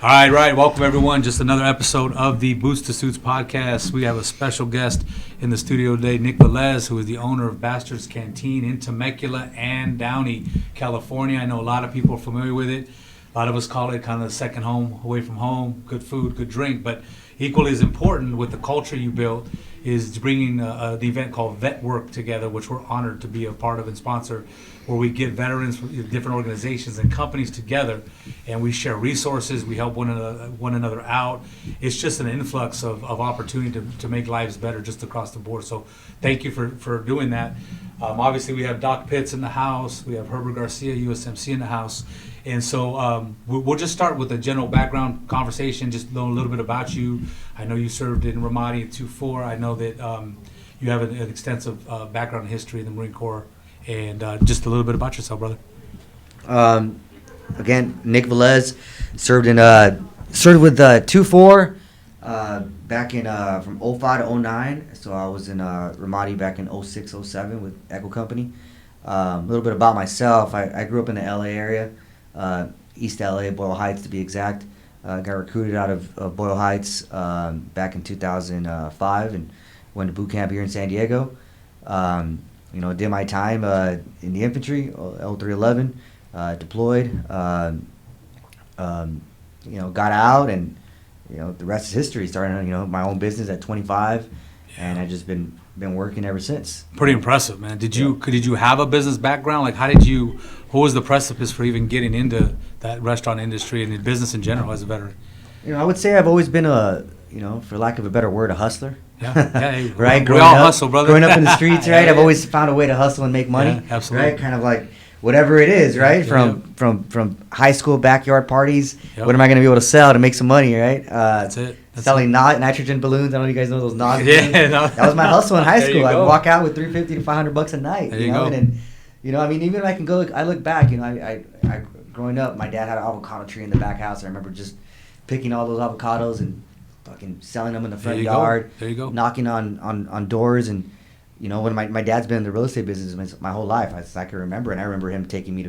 Right. Welcome, everyone. Just another episode of the Boots to Suits podcast. We have a special guest in the studio today, Nick Velez, who is the owner of Bastard's Canteen in Temecula and Downey, California. I know a lot of people are familiar with it. A lot of us call it kind of the second home, away from home, good food, good drink. But equally as important with the culture you built is bringing the event called Vet Work together, which we're honored to be a part of and sponsor, where we get veterans from different organizations and companies together, and we share resources, we help one another out. It's just an influx of opportunity to make lives better just across the board. So thank you for doing that. Obviously, we have Doc Pitts in the house. We have Herbert Garcia, USMC, in the house. And so we'll just start with a general background conversation, just know a little bit about you. I know you served in Ramadi at 2-4. I know that you have an extensive background in history in the Marine Corps. And just a little bit about yourself, brother. Again, Nick Velez served with 2-4 back in from 05 to 09. So I was in Ramadi back in 06, 07 with Echo Company. A little bit about myself. I grew up in the LA area, East LA, Boyle Heights to be exact. Got recruited out of Boyle Heights back in 2005 and went to boot camp here in San Diego. Did my time in the infantry, L311, deployed, got out, and, the rest is history. Started, my own business at 25, and I've just been working ever since. Pretty impressive, man. Did you have a business background? Like, what was the precipice for even getting into that restaurant industry and the business in general as a veteran? I would say I've always been for lack of a better word, a hustler. Yeah. Right? We all hustle, brother. Growing up in the streets, right? I've always found a way to hustle and make money. Yeah, absolutely. Right? Kind of like whatever it is, right? From high school backyard parties, what am I going to be able to sell to make some money, right? That's it. Selling nitrogen balloons. I don't know if you guys know those NOS balloons. Yeah, no. That was my hustle in high school. I'd walk out with $350 to $500 a night. There you go. And even if I can go, I look back, I growing up, my dad had an avocado tree in the back house. I remember just picking all those avocados and fucking selling them in the front yard. There you go. Knocking on doors, and when my dad's been in the real estate business my whole life, I can remember, and I remember him taking me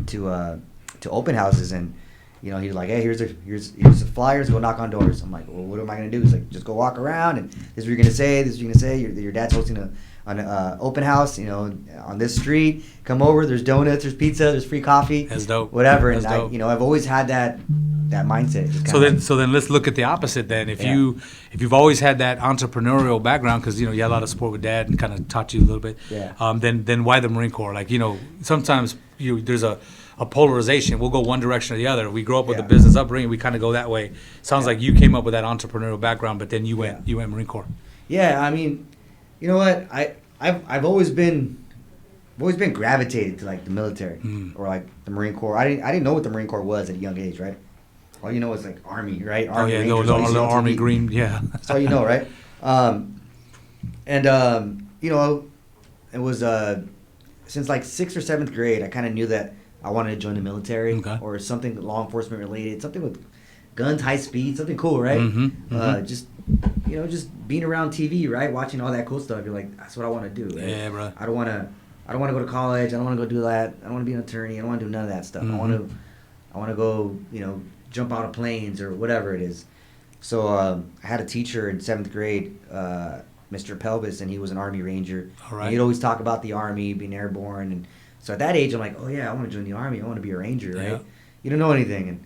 to open houses, and he's like, hey, here's the flyers, go knock on doors. I'm like, well, what am I gonna do? He's like, just go walk around, and this is what you're gonna say. This is what you're gonna say. Your dad's hosting an open house, on this street. Come over. There's donuts. There's pizza. There's free coffee. That's dope. Whatever. That's dope. I've always had that mindset. So then let's look at the opposite then. If you've always had that entrepreneurial background, because you had a lot of support with dad and kind of taught you a little bit, then why the Marine Corps? Like, sometimes there's a polarization. We'll go one direction or the other. We grow up with a business upbringing. We kind of go that way. Sounds like you came up with that entrepreneurial background, but then you went Marine Corps. Yeah, I mean, you know what? I've always been gravitated to like the military or like the Marine Corps. I didn't know what the Marine Corps was at a young age, right? All you know is like Army, right? Army Rangers, the Army Green, yeah. That's all you know, right? It was since like 6th or 7th grade, I kind of knew that I wanted to join the military or something law enforcement related, something with guns, high speed, something cool, right? Just being around TV, right? Watching all that cool stuff, you're like, that's what I want to do. Right? Yeah, bro. I don't want to go to college. I don't want to go do that. I don't want to be an attorney. I don't want to do none of that stuff. I want to go, jump out of planes or whatever it is. So I had a teacher in 7th grade, Mr. Pelvis, and he was an Army Ranger. All right. And he'd always talk about the Army, being airborne, and so at that age, I'm like, oh yeah, I want to join the Army. I want to be a Ranger, right? Yeah. You don't know anything. And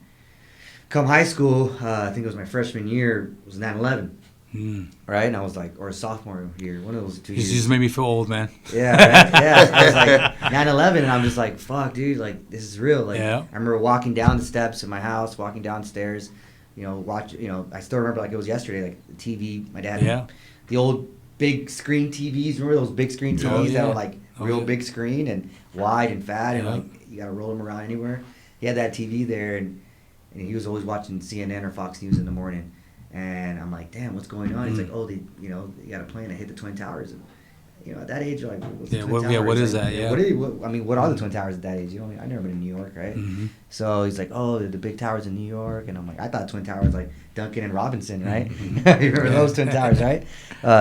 come high school, I think it was my freshman year, it was 9/11. Right? And I was like, or sophomore year, one of those 2 years. You just made me feel old, man. Yeah, right? Yeah. I was like 9/11, and I'm just like, fuck, dude, like this is real. Like, I remember walking down the steps of my house, walking downstairs, I still remember like it was yesterday, like the TV, my dad had the old big screen TVs. Remember those big screen TVs that were like real big screen and wide and fat and like you gotta roll them around anywhere. He had that TV there, and he was always watching CNN or Fox News in the morning. And I'm like, damn, what's going on? He's like, oh, you got a plane that hit the Twin Towers. And, at that age, you're like, what's the Twin Towers? What is like, that? Yeah. What are the Twin Towers at that age? I've never been in New York, right? So he's like, oh, the big towers in New York. And I'm like, I thought Twin Towers like Duncan and Robinson, right? You remember those Twin Towers, right?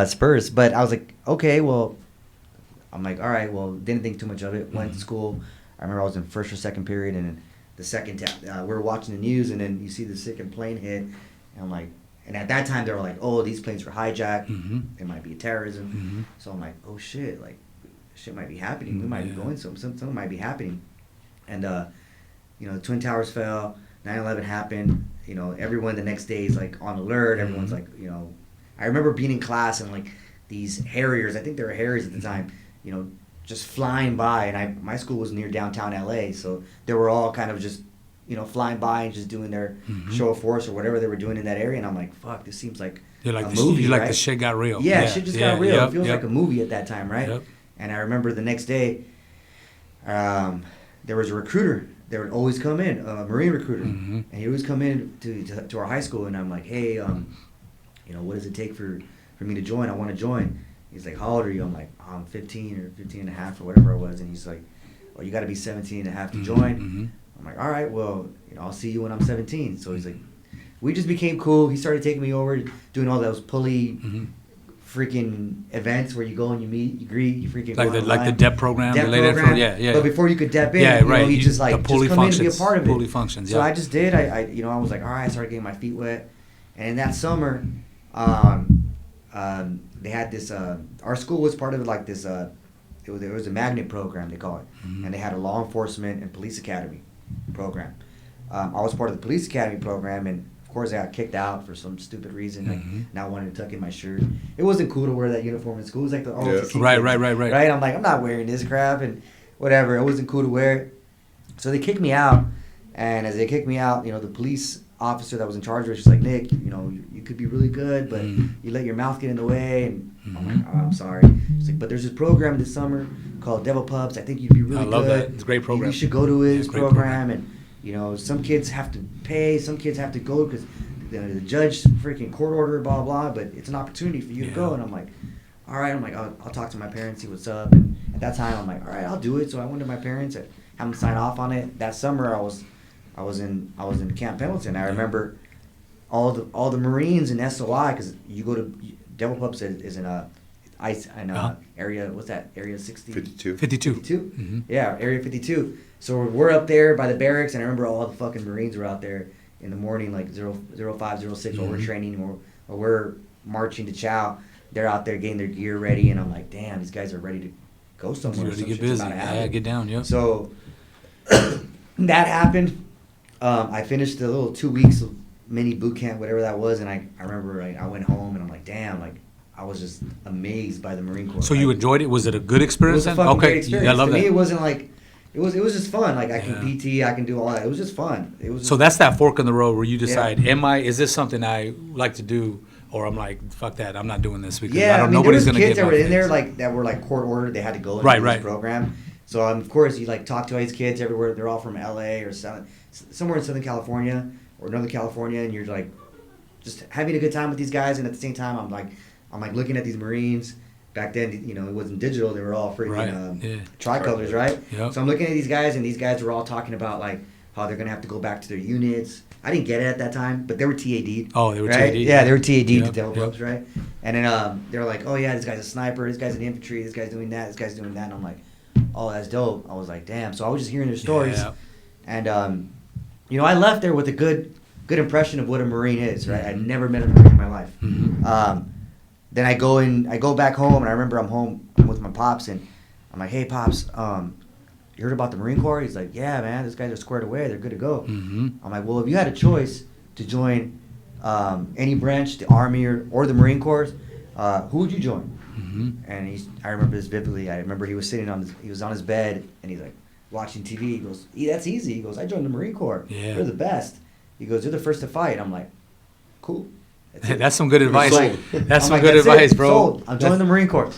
Spurs. But I was like, okay, well, I'm like, all right, well, didn't think too much of it. Went to school. I remember I was in first or second period, and the second we're watching the news, and then you see the second plane hit, and I'm like, and at that time they were like, oh, these planes were hijacked. It might be terrorism. So I'm like, oh shit, like shit might be happening. We might be going something might be happening. And you know, the Twin Towers fell, 9/11 happened. You know, everyone the next day is like on alert. Everyone's like, you know, I remember being in class and like these Harriers, I think they were Harriers at the time, you know, just flying by. And my school was near downtown LA, so they were all kind of just, you know, flying by and just doing their show of force or whatever they were doing in that area. And I'm like, fuck, this seems like a movie, like right? the shit got real. Yeah, shit just got real. Yep, It feels like a movie at that time, right? Yep. And I remember the next day, there was a recruiter. There would always come in, a Marine recruiter, and he'd always come in to our high school. And I'm like, hey, you know, what does it take for me to join? I want to join. He's like, how old are you? I'm like, I'm 15 or 15 and a half or whatever I was. And he's like, well, you got to be 17 and a half to join. I'm like, all right, well, you know, I'll see you when I'm 17. So he's like, we just became cool. He started taking me over, doing all those pulley freaking events where you go and you meet, you greet, you freaking like the DEP program. Yeah. But before you could DEP in, you know, he just like, just come in and be a part of it. Pulley functions, So I just did. I you know, I was like, all right, I started getting my feet wet. And in that summer, they had this, our school was part of like this, it was a magnet program, they call it. And they had a law enforcement and police academy program. I was part of the police academy program, and of course I got kicked out for some stupid reason, like not wanting to tuck in my shirt. It wasn't cool to wear that uniform in school. It was like the ROTC Right. Right? I'm like, I'm not wearing this crap and whatever. It wasn't cool to wear. So they kicked me out, and as they kicked me out, you know, the police officer that was in charge of it, she's like, Nick, you know, you could be really good, but you let your mouth get in the way. And I'm like, oh, I'm sorry. She's like, but there's this program this summer called Devil Pups. I think you'd be really good. I love that. It's a great program. You should go to it, this program. And, you know, some kids have to pay, some kids have to go because the judge freaking court order, blah, blah, but it's an opportunity for you to go. And I'm like, all right. I'm like, I'll talk to my parents, see what's up. And at that time, I'm like, all right, I'll do it. So I went to my parents and have them sign off on it. That summer, I was in Camp Pendleton. I remember all the Marines in SOI, because you go to Devil Pups is in a area. What's that? Area 52. 52. Yeah, Area 52. So we're up there by the barracks, and I remember all the fucking Marines were out there in the morning, like 05, 06, while we're training or we're marching to chow. They're out there getting their gear ready, and I'm like, damn, these guys are ready to go somewhere. Ready to get busy. Yeah, get down. Yeah. So that happened. I finished the little 2 weeks of mini boot camp, whatever that was, and I remember I went home and I'm like, damn, like I was just amazed by the Marine Corps. So you enjoyed it? Was it a good experience? It was a fucking great experience. I love to that. me, it wasn't like it was just fun. Like I can PT, I can do all that. It was just fun. It was. So that's that fork in the road where you decide, is this something I like to do, or I'm like, fuck that, I'm not doing this because nobody's going to get there my were in face. there that were like court ordered. They had to go into this program. So of course you like talk to all these kids everywhere. They're all from LA or somewhere in Southern California or Northern California, and you're like just having a good time with these guys. And at the same time, I'm like looking at these Marines. Back then, you know, it wasn't digital. They were all freaking tricolors, right? Yep. So I'm looking at these guys, and these guys were all talking about like how they're gonna have to go back to their units. I didn't get it at that time, but they were TAD'd. Oh, they were right? TAD'd. Yeah, they were TAD'd to Devil Pups, right? And then they were like, oh yeah, this guy's a sniper. This guy's in infantry. This guy's doing that. This guy's doing that. And I'm like, oh, that's dope. I was like, damn. So I was just hearing their stories, and you know, I left there with a good impression of what a Marine is, right? I'd never met a Marine in my life. Then I go back home, and I remember I'm with my pops, and I'm like, hey, Pops, you heard about the Marine Corps? He's like, yeah, man, these guys are squared away. They're good to go. I'm like, well, if you had a choice to join any branch, the Army or the Marine Corps, who would you join? And I remember this vividly. I remember he was sitting on his bed, and he's like watching TV. He goes, that's easy. He goes, I joined the Marine Corps. Yeah. They're the best. He goes, you're the first to fight. I'm like, cool. That's some good advice. That's some like, good advice, bro. Sold. I'm joining the Marine Corps.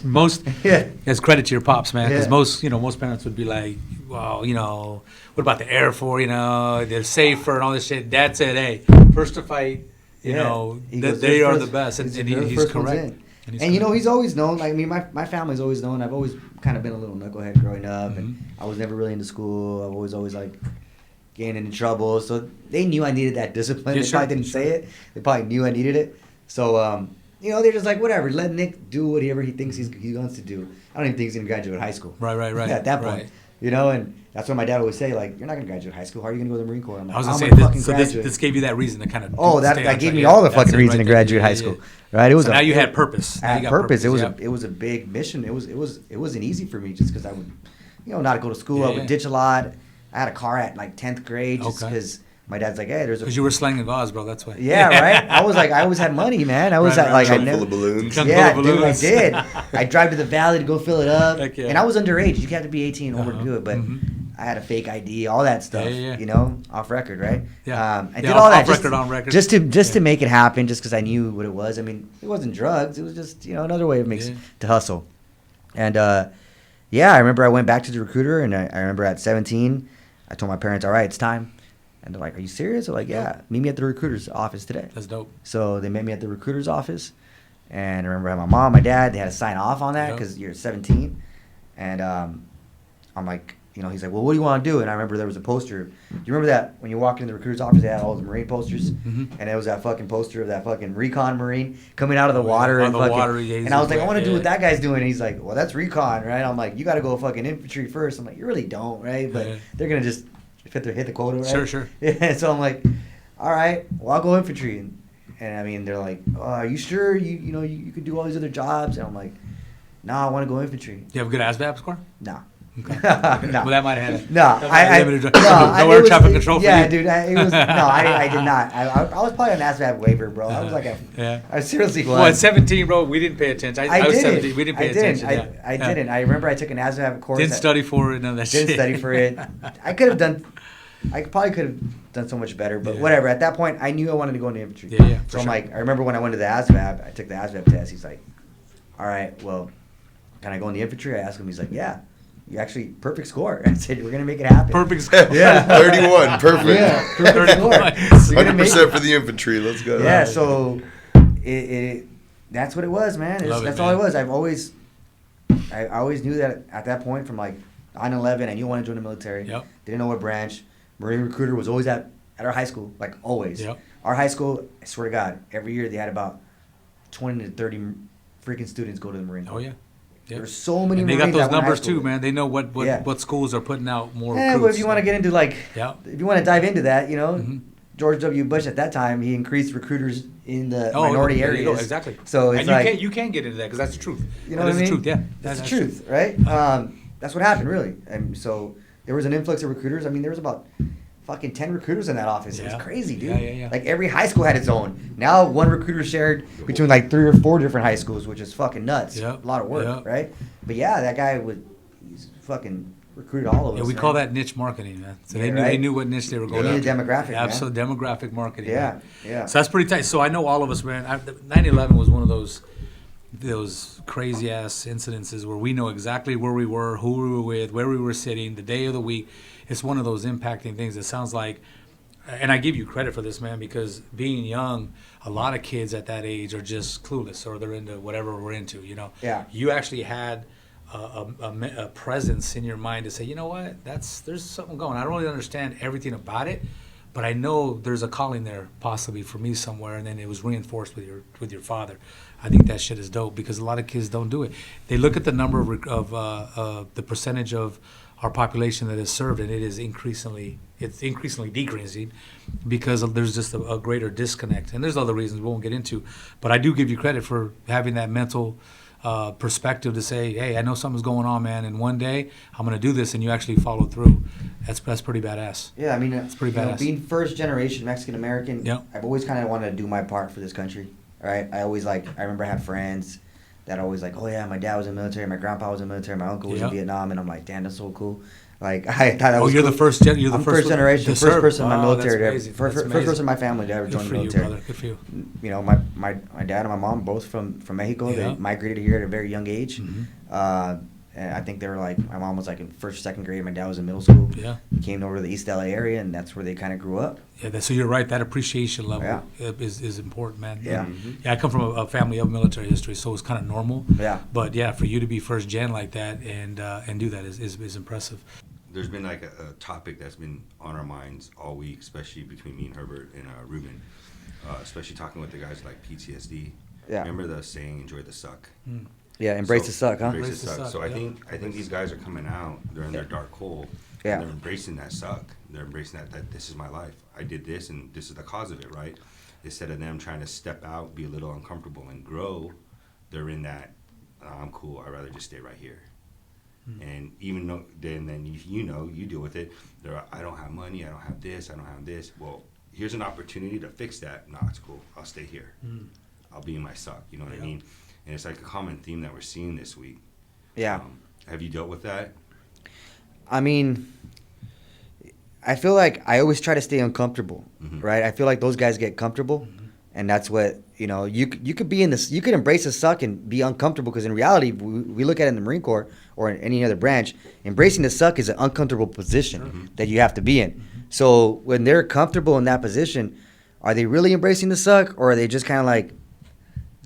That's credit to your pops, man. Because most parents would be like, well, what about the Air Force? They're safer and all this shit. Dad said, hey, first to fight. They are the best, and he's correct. And he's always known. Like, I mean, my family's always known. I've always kind of been a little knucklehead growing up, and I was never really into school. I was always like getting into trouble. So they knew I needed that discipline. They probably didn't say it. They probably knew I needed it. So they're just like, whatever. Let Nick do whatever he thinks he wants to do. I don't even think he's gonna graduate high school. Right. At that point. You know, and that's what my dad would always say, like, you're not going to graduate high school. How are you going to go to the Marine Corps? I'm like, I was I'm going gonna to fucking say, graduate. this gave you that reason to kind of that gave me all the fucking reason to graduate high school. Right? It was so now you had purpose. I had purpose. It was a big mission. It wasn't easy for me just because I would, not go to school. I would ditch a lot. I had a car at like 10th grade just because my dad's like, hey, there's a... Because you were slanging gauze, bro, that's why. Yeah, right? I always had money, man. I was like... Trunk full of balloons. Yeah, dude, I did. I'd drive to the valley to go fill it up. Yeah. And I was underage. You have to be 18 over to do it, but I had a fake ID, all that stuff, off record, right? Yeah. I did all that. On record. Just to make it happen, just because I knew what it was. I mean, it wasn't drugs. It was just, another way to hustle. And, I remember I went back to the recruiter, and I remember at 17, I told my parents, all right, it's time. And they're like, are you serious? I'm like, yeah, meet me at the recruiter's office today. That's dope. So they met me at the recruiter's office. And I remember I had my mom, my dad, they had to sign off on that because you're 17. And I'm like, he's like, well, what do you want to do? And I remember there was a poster. Do you remember that when you walk into the recruiter's office, they had all the Marine posters? Mm-hmm. And it was that fucking poster of that fucking recon Marine coming out of the water. And I was like, I want to do what that guy's doing. And he's like, well, that's recon, right? I'm like, you got to go fucking infantry first. I'm like, you really don't, right? But they're going to just hit the quota, right? Sure. Yeah, so I'm like, all right, well, I'll go infantry. And I mean, they're like, oh, are you sure you could do all these other jobs? And I'm like, no, I want to go infantry. Do you have a good ASVAB score? No. Okay. No. Well, that might have had it. No, no air traffic control for you. Yeah, dude, I did not. I was probably on ASVAB waiver, bro. I was like, I seriously was. Well, at 17, bro, we didn't pay attention. I was 17. We didn't pay attention. I didn't. I remember I took an ASVAB course. Didn't study for it. None of that shit. Didn't study for it. I probably could have done so much better, but whatever. At that point, I knew I wanted to go into infantry. Yeah. So I'm like, I remember when I went to the ASVAB, I took the ASVAB test. He's like, all right, well, can I go in the infantry? I asked him. He's like, yeah. You actually, perfect score. I said, we're going to make it happen. Perfect score. Yeah. 31, perfect. Yeah, perfect score. 100% for the infantry. Let's go. Yeah, so that's what it was, man. That's all it was. I always knew that at that point from like 9/11, I knew I wanted to join the military. Yep. Didn't know what branch. Marine recruiter was always at our high school, like always. Yep. Our high school, I swear to God, every year they had about 20 to 30 freaking students go to the Marine Corps. Oh, yeah. Yep. There's so many. And they Marines got those numbers too, man. They know what schools are putting out more. Yeah, but if you want to get into if you want to dive into that, George W. Bush at that time, he increased recruiters in the minority areas. Exactly. So it's and you can get into that because that's the truth. You know what I mean? That's the truth. Yeah, that's the truth, right? That's what happened, really. And so there was an influx of recruiters. I mean, there was about fucking 10 recruiters in that office. It was crazy, dude. Yeah. Like every high school had its own. Now one recruiter shared between like 3 or 4 different high schools, which is fucking nuts. Yep. A lot of work, right? But yeah, that guy he's fucking recruited all of us. Yeah, we call that niche marketing, man. So they knew what niche they were going to. They needed demographic, Absolutely, demographic marketing. Yeah. So that's pretty tight. So I know all of us, man. 9/11 was one of those crazy ass incidences where we know exactly where we were, who we were with, where we were sitting, the day of the week. It's one of those impacting things that sounds like, and I give you credit for this, man, because being young, a lot of kids at that age are just clueless or they're into whatever we're into, Yeah. You actually had a presence in your mind to say, you know what, there's something going. I don't really understand everything about it, but I know there's a calling there possibly for me somewhere, and then it was reinforced with your father. I think that shit is dope because a lot of kids don't do it. They look at the number of the percentage of our population that is served, and it's increasingly decreasing because there's just a greater disconnect. And there's other reasons we won't get into, but I do give you credit for having that mental perspective to say, hey, I know something's going on, man, and one day I'm going to do this, and you actually follow through. That's pretty badass. Yeah, I mean, it's pretty badass. Being first generation Mexican American, I've always kind of wanted to do my part for this country. Right? I remember I had friends that always like, oh yeah, my dad was in the military, my grandpa was in the military, my uncle was in Vietnam, and I'm like, damn, that's so cool. Like I thought that was you're cool. the first generation, I'm first generation, first person in my military to ever, first person in my family to ever join the military. Good for you. My dad and my mom both from Mexico. Yeah. They migrated here at a very young age. Mm-hmm. And I think they were like, my mom was like in first, second grade, my dad was in middle school. Yeah. Came over to the East LA area, and that's where they kind of grew up. Yeah, so you're right. That appreciation level is important, man. Yeah. Mm-hmm. Yeah, I come from a family of military history, so it's kind of normal. Yeah. But yeah, for you to be first gen like that and do that is impressive. There's been like a topic that's been on our minds all week, especially between me and Herbert and Ruben, especially talking with the guys like PTSD. Yeah. Remember the saying, enjoy the suck? Yeah, embrace the suck, huh? Embrace the suck. So I yeah. think these guys are coming out. They're in their dark hole. Yeah. And they're embracing that suck. They're embracing that this is my life. I did this, and this is the cause of it, right? Instead of them trying to step out, be a little uncomfortable, and grow, they're in that, I'm cool. I'd rather just stay right here. And even though then you deal with it. I don't have money. I don't have this. I don't have this. Well, here's an opportunity to fix that. No, it's cool. I'll stay here. I'll be in my suck. You know what I mean? And it's like a common theme that we're seeing this week. Yeah. Have you dealt with that? I mean, I feel like I always try to stay uncomfortable, right? I feel like those guys get comfortable, and that's what, you could be in this, you could embrace the suck and be uncomfortable, because in reality, we look at it in the Marine Corps or in any other branch, embracing the suck is an uncomfortable position that you have to be in. So when they're comfortable in that position, are they really embracing the suck, or are they just kind of like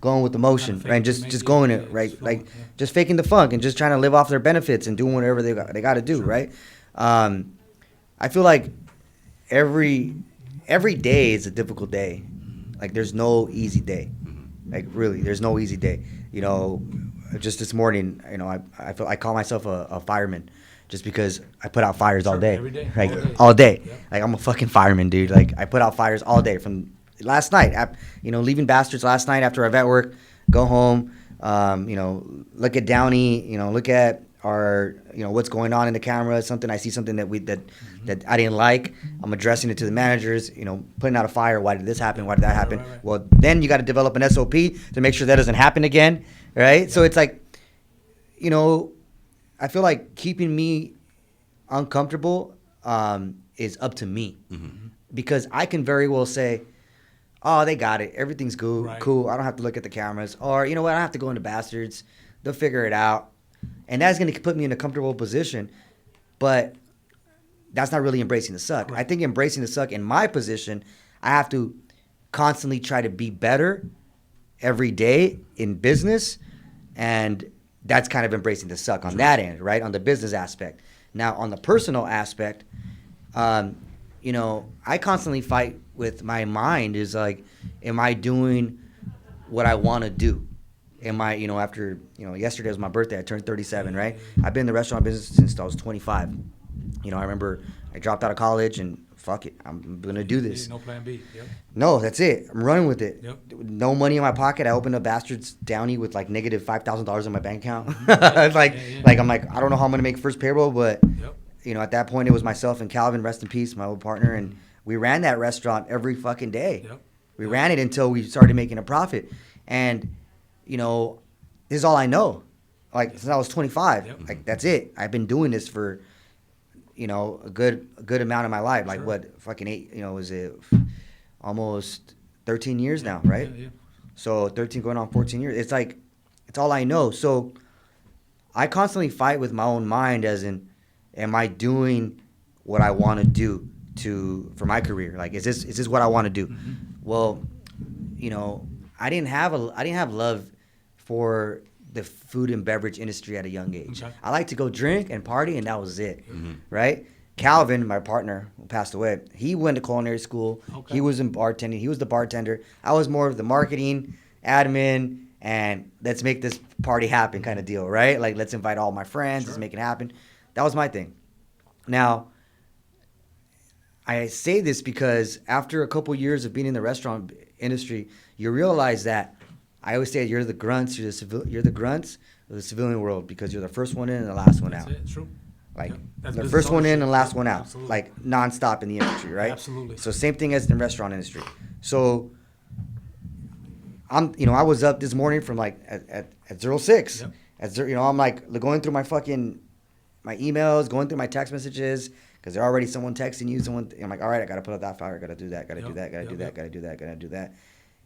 going with the motion, right? Just going it, right? Like just faking the funk and just trying to live off their benefits and doing whatever they got to do, right? I feel like every day is a difficult day. Like there's no easy day. Like really, there's no easy day. Just this morning, I call myself a fireman, just because I put out fires all day. Every day. Like All day. all day. Yep. Like I'm a fucking fireman, dude. Like I put out fires all day from last night. Leaving Bastards last night after our vet work, go home, look at Downey, look at our, what's going on in the camera, something I see something that I didn't like, I'm addressing it to the managers, putting out a fire. Why did this happen? Why did that happen? Right. Well, then you got to develop an SOP to make sure that doesn't happen again, right? Yeah. So it's like, I feel like keeping me uncomfortable is up to me, because I can very well say, oh, they got it, everything's cool, Right. cool, I don't have to look at the cameras, or I don't have to go into Bastards, they'll figure it out. And that's going to put me in a comfortable position, but that's not really embracing the suck. Right. I think embracing the suck in my position, I have to constantly try to be better every day in business, and that's kind of embracing the suck on that end, right? On the business aspect. Now, on the personal aspect, I constantly fight with my mind. Is like, am I doing what I want to do? Am I, after, yesterday was my birthday, I turned 37, right? I've been in the restaurant business since I was 25. I remember I dropped out of college and fuck it, I'm going to do this. No plan B. Yep. No, that's it. I'm running with it. Yep. No money in my pocket. I opened up Bastards Downey with like negative $5,000 in my bank account. Yeah. Like I'm like, I don't know how I'm going to make first payroll, but Yep. at that point it was myself and Calvin, rest in peace, my old partner, and we ran that restaurant every fucking day. Yep. We ran it until we started making a profit. And this is all I know. Like since I was 25, Yep. like that's it. I've been doing this for, a good amount of my life. Like Sure. what, fucking 8, was it almost 13 years now, right? Yeah. So 13 going on 14 years. It's like, it's all I know. So I constantly fight with my own mind, as in, am I doing what I want to do for my career? Like, is this what I want to do? Well, I didn't have love for the food and beverage industry at a young age. Okay. I like to go drink and party, and that was it, right? Calvin, my partner who passed away, he went to culinary school. Okay. He was in bartending. He was the bartender. I was more of the marketing, admin, and let's make this party happen kind of deal, right? Like, let's invite all my friends. Sure. Let's make it happen. That was my thing. Now, I say this because after a couple years of being in the restaurant industry, you realize that I always say you're the grunts. You're the grunts of the civilian world, because you're the first one in and the last one That's out. it. True. Like, Yep. That's the business first one in ownership. and last one out. Absolutely. Like, nonstop in the industry, right? Absolutely. So same thing as the restaurant industry. So I was up this morning from like at 06. Yep. I'm like going through my emails, going through my text messages, because there's already someone texting you. I'm like, all right, I got to put up that fire. I got to do that. Got to do that. Got to do that. Got to do that. Got to do that.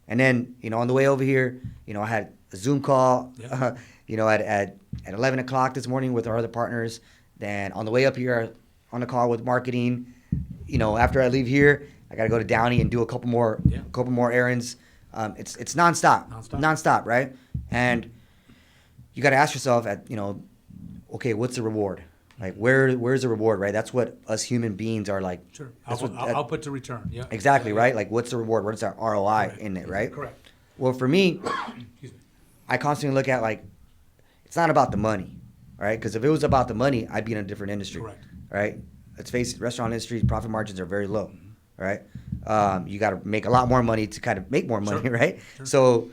And then, on the way over here, I had a Zoom call, Yep. at 11 o'clock this morning with our other partners. Then on the way up here, on the call with marketing. After I leave here, I got to go to Downey and do a couple more errands. It's nonstop, right? And you got to ask yourself okay, what's the reward? Like, where's the reward, right? That's what us human beings are like. Sure. That's Output to return. Yeah. Exactly, Yeah. right? Like, what's the reward? What's our ROI in it, right? Correct. Well, for me, Excuse me. I constantly look at, like, it's not about the money, right? Because if it was about the money, I'd be in a different industry. Correct. Right? Let's face it, restaurant industry profit margins are very low, right? You got to make a lot more money to kind of make more money, right? Sure. So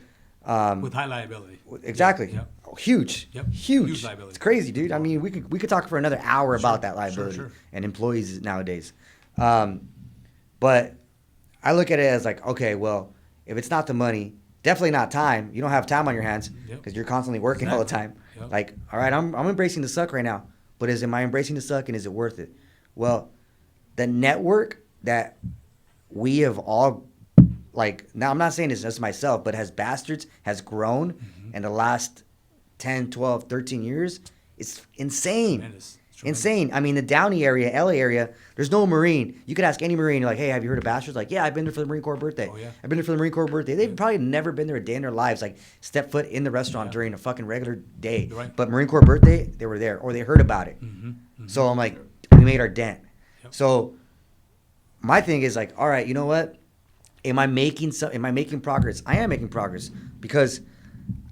with high liability. exactly. Yep. Oh, huge. Yep. Huge Liability. It's crazy, dude. I mean, we could talk for another hour about that liability Sure. and employees nowadays. But I look at it as like, okay, well, if it's not the money, definitely not time. You don't have time on your hands because you're constantly working all the time. Yep. Like, all right, I'm embracing the suck right now, but am I embracing the suck and is it worth it? Well, the network that we have all, like, now I'm not saying it's just myself, but has Bastards has grown in the last 10, 12, 13 years. It's insane. Tremendous. Insane. I mean, the Downey area, LA area, there's no Marine. You could ask any Marine, like, hey, have you heard of Bastards? Like, yeah, I've been there for the Marine Corps birthday. Oh, yeah. I've been there for the Marine Corps birthday. They've probably never been there a day in their lives, like, step foot in the restaurant during a fucking regular day. Right. But Marine Corps birthday, they were there, or they heard about it. So I'm like, we made our dent. Yep. So my thing is like, all right, you know what? Am I making progress? I am making progress because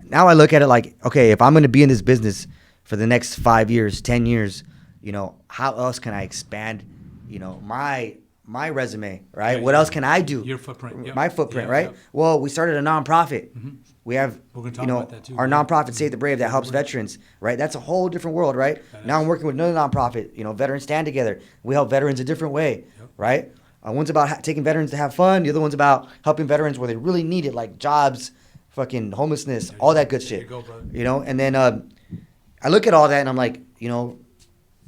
now I look at it like, okay, if I'm going to be in this business for the next 5 years, 10 years, you know, how else can I expand, you know, my resume, right? Yeah, what else can I do? Your footprint. Yep. My footprint, Yeah, right? yep. Well, we started a nonprofit. We have, We're gonna talk you know, about that too. our Yeah. nonprofit Save the Brave that helps veterans, right? That's a whole different world, right? Now I'm working with another nonprofit, you know, Veterans Stand Together. We help veterans a different way, right? One's about taking veterans to have fun. The other one's about helping veterans where they really need it, like jobs, fucking homelessness, all that good shit. There you go, brother. You know, and then I look at all that and I'm like, you know,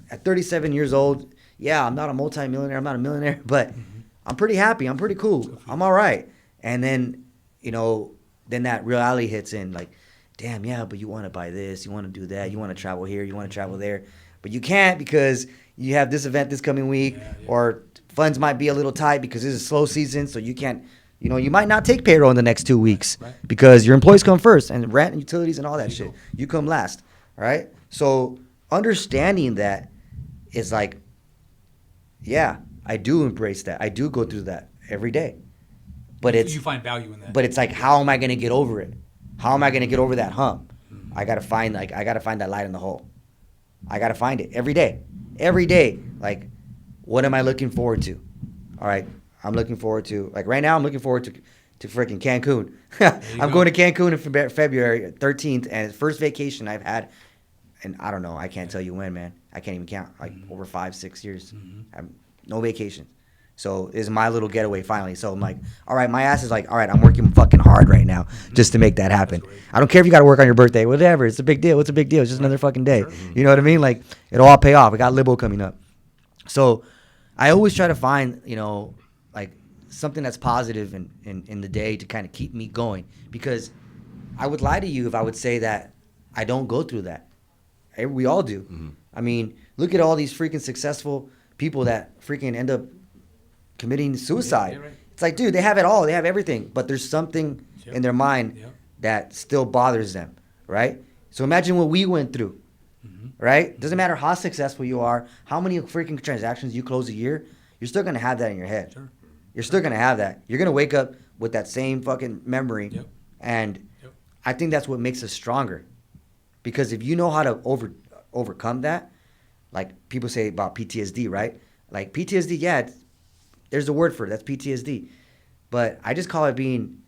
at 37 years old, yeah, I'm not a multi-millionaire, I'm not a millionaire, but I'm pretty happy, I'm pretty cool, I'm all right. And then, you know, then that reality hits in, like, damn, yeah, but you want to buy this, you want to do that, you want to travel here, you want to travel there, but you can't because you have this event this coming week, or funds might be a little tight because this is slow season, so you can't, you know, you might not take payroll in the next 2 weeks because your employees come first, and rent and utilities and all that shit. You come last, all right? So understanding that is like, yeah, I do embrace that. I do go through that every day. But You find value in that. But it's like, how am I going to get over it? How am I going to get over that hump? I got to find that light in the hole. I got to find it every day. Every day. Like, what am I looking forward to? All right, I'm looking forward to, like right now, I'm looking forward to freaking Cancun. I'm going to Cancun in February 13th, and it's the first vacation I've had, and I don't know, I can't tell you when, man. I can't even count, like over 5-6 years. No vacation. So this is my little getaway finally. So I'm like, all right, my ass is like, all right, I'm working fucking hard right now just to make that happen. I don't care if you got to work on your birthday, whatever. It's a big deal. It's a big deal. It's just another fucking day. You know what I mean? Like, it'll all pay off. I got Libo coming up. So I always try to find, you know, like something that's positive in the day to kind of keep me going, because I would lie to you if I would say that I don't go through that. We all do. I mean, look at all these freaking successful people that freaking end up committing suicide. Right. It's like, dude, they have it all. They have everything. But there's something in their mind that still bothers them, right? So imagine what we went through, right? Doesn't matter how successful you are, how many freaking transactions you close a year, you're still going to have that in your head. Sure. You're still going to have that. You're going to wake up with that same fucking memory. And I think that's what makes us stronger. Because if you know how to overcome that, like people say about PTSD, right? Like PTSD, yeah, there's a word for it. That's PTSD. But I just call it being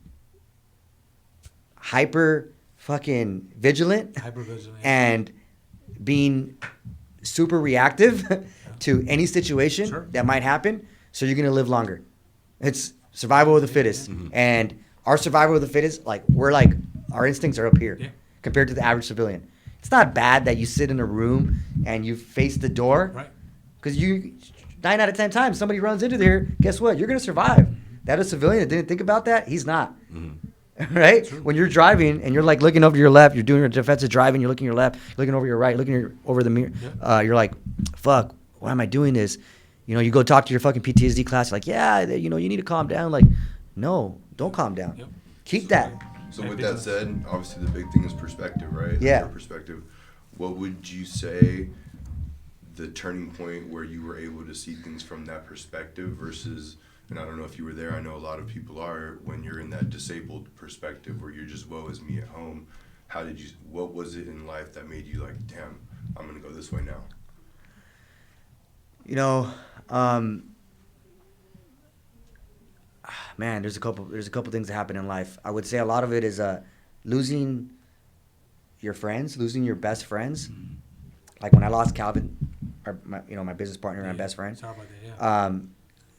hyper fucking vigilant. And being super reactive to any situation that might happen. So you're going to live longer. It's survival of the fittest. And our survival of the fittest, like, our instincts are up here compared to the average civilian. It's not bad that you sit in a room and you face the door. Right. Because 9 out of 10 times somebody runs into there, guess what? You're going to survive. That a civilian that didn't think about that, he's not. Right? When you're driving and you're like looking over to your left, you're doing your defensive driving, you're looking your left, looking over your right, looking over the mirror. You're like, fuck, why am I doing this? You know, you go talk to your fucking PTSD class, you're like, yeah, you know, you need to calm down. Like, no, don't calm down. Keep that. So with that said, obviously the big thing is perspective, right? Yeah. Your perspective. What would you say the turning point where you were able to see things from that perspective versus, and I don't know if you were there, I know a lot of people are, when you're in that disabled perspective where you're just woe is me at home. what was it in life that made you like, damn, I'm gonna go this way now? You know, man, there's a couple things that happen in life. I would say a lot of it is losing your friends, losing your best friends. Mm-hmm. Like when I lost Calvin, my business partner and my best friend. Sorry about that,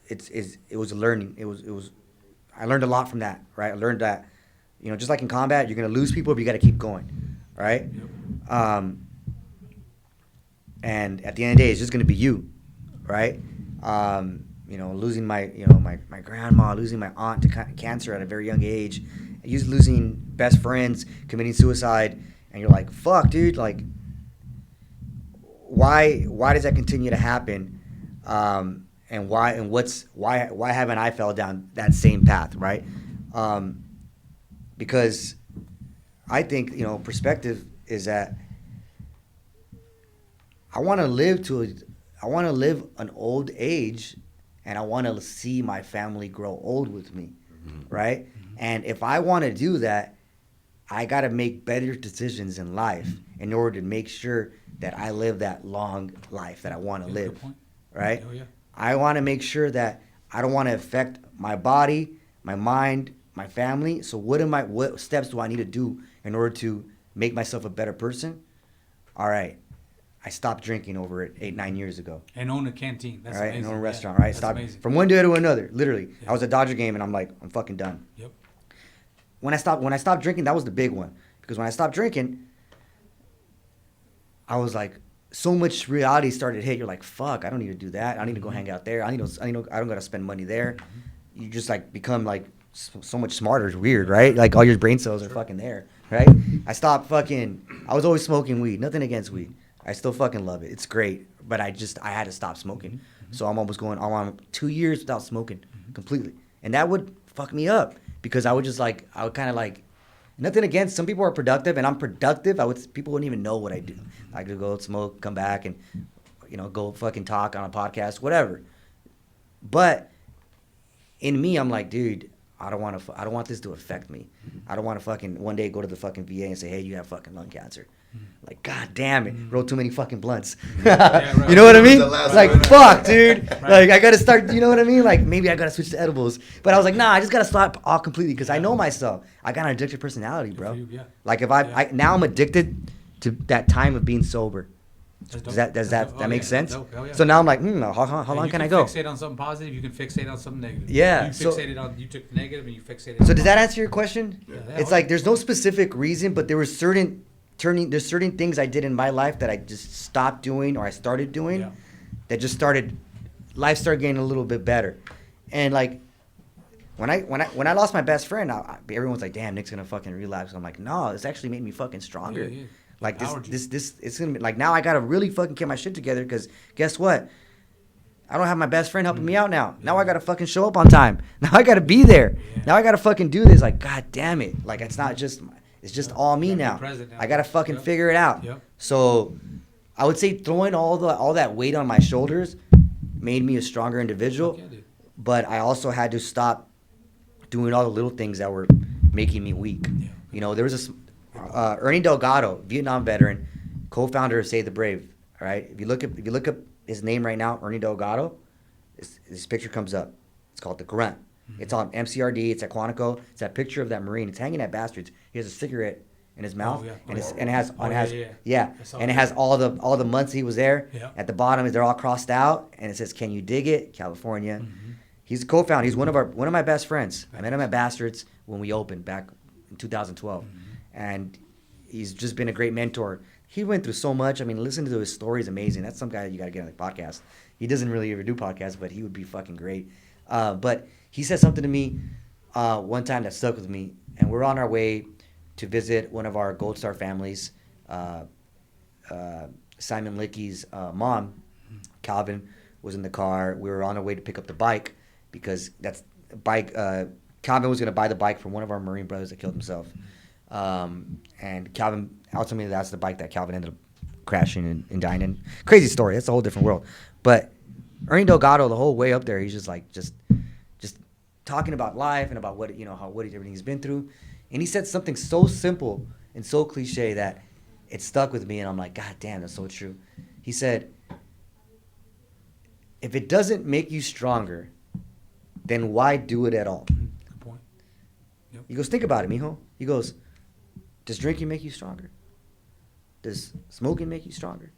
yeah. It was a learning. I learned a lot from that, right? I learned that, just like in combat, you're gonna lose people, but you got to keep going, right? Yep. And at the end of the day, it's just gonna be you, right? Losing my grandma, losing my aunt to cancer at a very young age, losing best friends, committing suicide, and you're like, fuck, dude, like, why does that continue to happen? And why haven't I fell down that same path, right? Because I think, perspective is that I want to live an old age, and I want to see my family grow old with me, right? And if I want to do that, I got to make better decisions in life in order to make sure that I live that long life that I want to live, good point. right? Oh, yeah. I want to make sure that I don't want to affect my body, my mind, my family. So what steps do I need to do in order to make myself a better person? All right. I stopped drinking over 8-9 years ago. And own a canteen. That's amazing. And own a restaurant, yeah. right? That's Stopped amazing. from one day to another, literally. Yeah. I was at Dodger game and I'm like, I'm fucking done. Yep. When I stopped drinking, that was the big one. Because when I stopped drinking, I was like, so much reality started to hit. You're like, fuck, I don't need to do that. I don't need to go hang out there. I don't gotta spend money there. You just like become like so much smarter. It's weird, right? Like all your brain cells are fucking there, right? I was always smoking weed. Nothing against weed. I still fucking love it. It's great. But I had to stop smoking. So I'm almost going on 2 years without smoking completely. And that would fuck me up because I would kind of like, nothing against, some people are productive and I'm productive. People wouldn't even know what I do. I could go smoke, come back and, go fucking talk on a podcast, whatever. But in me, I'm like, dude, I don't want this to affect me. I don't want to fucking one day go to the fucking VA and say, hey, you have fucking lung cancer. Like, god damn it, roll too many fucking blunts. Yeah, right. You know what I mean? The last Like, one. fuck, dude. Like, I gotta start. You know what I mean? Like, maybe I gotta switch to edibles. But I was like, nah, I just gotta stop all completely because I know myself. I got an addictive personality, bro. Yeah. Like, if now I'm addicted to that time of being sober. Does that make sense? Oh, yeah. So now I'm like, how long can I go? You can fixate on something positive. You can fixate on something negative. Yeah, You took the negative and you fixated on So does that answer your question? Yeah. It's like there's no specific reason, but there was certain things I did in my life that I just stopped doing or I started doing Yeah. that just life started getting a little bit better. And like when I lost my best friend, everyone's like, damn, Nick's gonna fucking relapse. I'm like, no, it's actually made me fucking stronger. Yeah. Like Empowered you. it's gonna be like now I gotta really fucking get my shit together because guess what? I don't have my best friend helping me out now. Now I gotta fucking show up on time. Now I gotta be there. Yeah. Now I gotta fucking do this. Like, god damn it. Like it's just all me You gotta now. be present now. I gotta fucking Yep. figure it out. Yep. So I would say throwing all that weight on my shoulders made me a stronger individual. Fuck yeah, dude. But I also had to stop doing all the little things that were making me weak. Yeah. There was Ernie Delgado, Vietnam veteran, co-founder of Save the Brave. All right, if you look up his name right now, Ernie Delgado, his picture comes up. It's called The Grunt. It's on MCRD. It's at Quantico. It's that picture of that Marine. It's hanging at Bastards. He has a cigarette in his mouth, yeah. and Oh, it has yeah. I saw and it that. has all the months he was there. Yeah. At the bottom, they're all crossed out, and it says, "Can you dig it, California?" He's a co-founder. He's one of my best friends. I met him at Bastards when we opened back in 2012, and he's just been a great mentor. He went through so much. I mean, listen to his story is amazing. That's some guy that you got to get on the podcast. He doesn't really ever do podcasts, but he would be fucking great. But he said something to me one time that stuck with me, and we're on our way to visit one of our Gold Star families, Simon Licky's mom, Calvin, was in the car. We were on our way to pick up the bike because that's the bike. Calvin was going to buy the bike from one of our Marine brothers that killed himself. And Calvin, ultimately, that's the bike that Calvin ended up crashing and dying in. Crazy story. That's a whole different world. But Ernie Delgado, the whole way up there, he's just like, just talking about life and about what everything he's been through. And he said something so simple and so cliche that it stuck with me, and I'm like, God damn, that's so true. He said, if it doesn't make you stronger, then why do it at all? Good point. Yep. He goes, think about it, mijo. He goes, does drinking make you stronger? Does smoking make you stronger?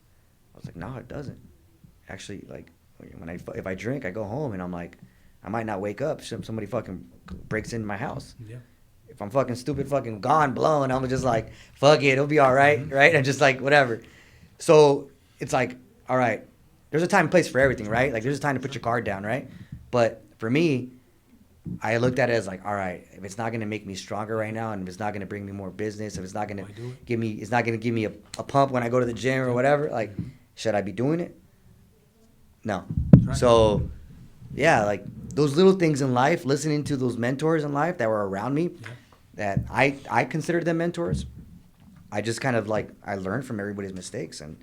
I was like, no, it doesn't. Actually, like, if I drink, I go home, and I'm like, I might not wake up. Somebody fucking breaks into my house. Yeah. If I'm fucking stupid, fucking gone, blown, I'm just like, fuck it, it'll be all right, right? And just like, whatever. So it's like, all right, there's a time and place for everything, right? Like, there's a time to put your guard down, right? But for me, I looked at it as like, all right, if it's not going to make me stronger right now, and if it's not going to bring me more business, if it's not going to give me, it's not going to give me a pump when I go to the gym or whatever, like, should I be doing it? No. Right. So, yeah, like, those little things in life, listening to those mentors in life that were around me, that I considered them mentors. I just kind of like, I learned from everybody's mistakes, and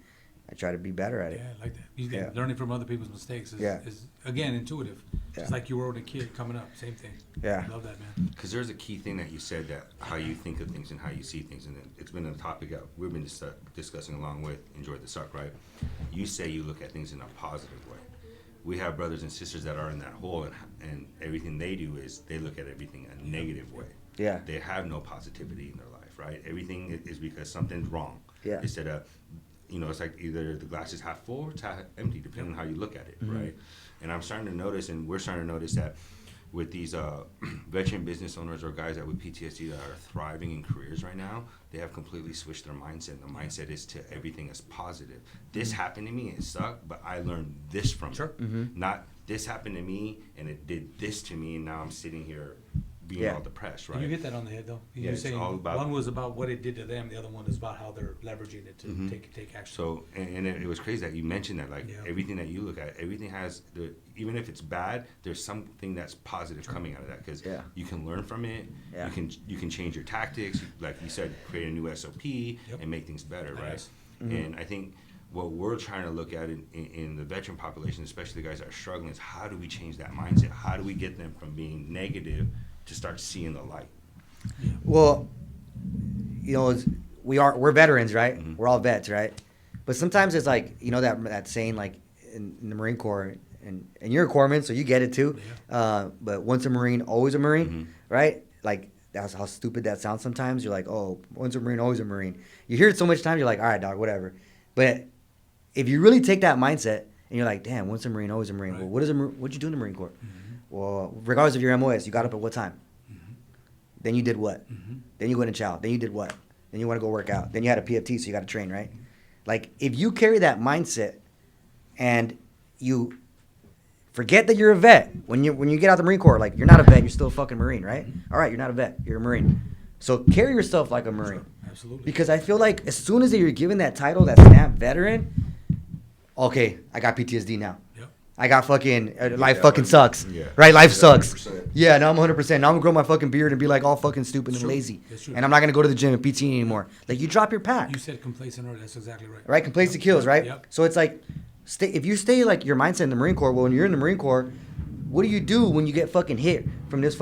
I try to be better at it. Yeah, I like that. Learning from other people's mistakes is again, intuitive. Just like you were a kid coming up, same thing. Yeah. I love that, man. Because there's a key thing that you said, that how you think of things and how you see things, and it's been a topic that we've been discussing along with Enjoy the Suck, right? You say you look at things in a positive way. We have brothers and sisters that are in that hole, and everything they do is they look at everything a negative way. Yeah. They have no positivity in their life, right? Everything is because something's wrong. Yeah. Instead of, it's like either the glass is half full or it's half empty, depending on how you look at it, right? And I'm starting to notice, and we're starting to notice that with these veteran business owners or guys that with PTSD that are thriving in careers right now, they have completely switched their mindset. The mindset is to everything is positive. This happened to me, it sucked, but I learned this from it. Not this happened to me and it did this to me, and now I'm sitting here being all depressed, right? You hit that on the head, though. Yeah, You're it's saying all about, one was about what it did to them, the other one is about how they're leveraging it to take action. So, and it was crazy that you mentioned that, like, everything that you look at, everything has, even if it's bad, there's something that's positive coming out of that, because you can learn from it. Yeah. You can change your tactics, like you said, create a new SOP and make things better, right? And I think what we're trying to look at in the veteran population, especially the guys that are struggling, is how do we change that mindset? How do we get them from being negative to start seeing the light? Well, we're veterans, right? We're all vets, right? But sometimes it's like, that saying, like, in the Marine Corps, and you're a corpsman, so you get it too. But once a Marine, always a Marine, right? Like, that's how stupid that sounds sometimes. You're like, oh, once a Marine, always a Marine. You hear it so much times, you're like, all right, dog, whatever. But if you really take that mindset, and you're like, damn, once a Marine, always a Marine. Well, what'd you do in the Marine Corps? Well, regardless of your MOS, you got up at what time? Then you did what? Then you went to chow. Then you did what? Then you want to go work out. Then you had a PFT, so you got to train, right? Like, if you carry that mindset and you forget that you're a vet, when you get out the Marine Corps, like, you're not a vet, you're still a fucking Marine, right? All right, you're not a vet, you're a Marine. So carry yourself like a Marine. Sure, absolutely. Because I feel like as soon as you're given that title, that stamp veteran, okay, I got PTSD now. I got fucking, life fucking sucks. Right? Life sucks. 100%. Yeah, now I'm 100%. Now I'm going to grow my fucking beard and be like all fucking stupid and lazy. And I'm not going to go to the gym and PT anymore. Like, you drop your pack. You said complacent earlier. That's exactly right. Right? Complacency kills, right? Yep. So it's like, if you stay like your mindset in the Marine Corps, well, when you're in the Marine Corps, what do you do when you get fucking hit from this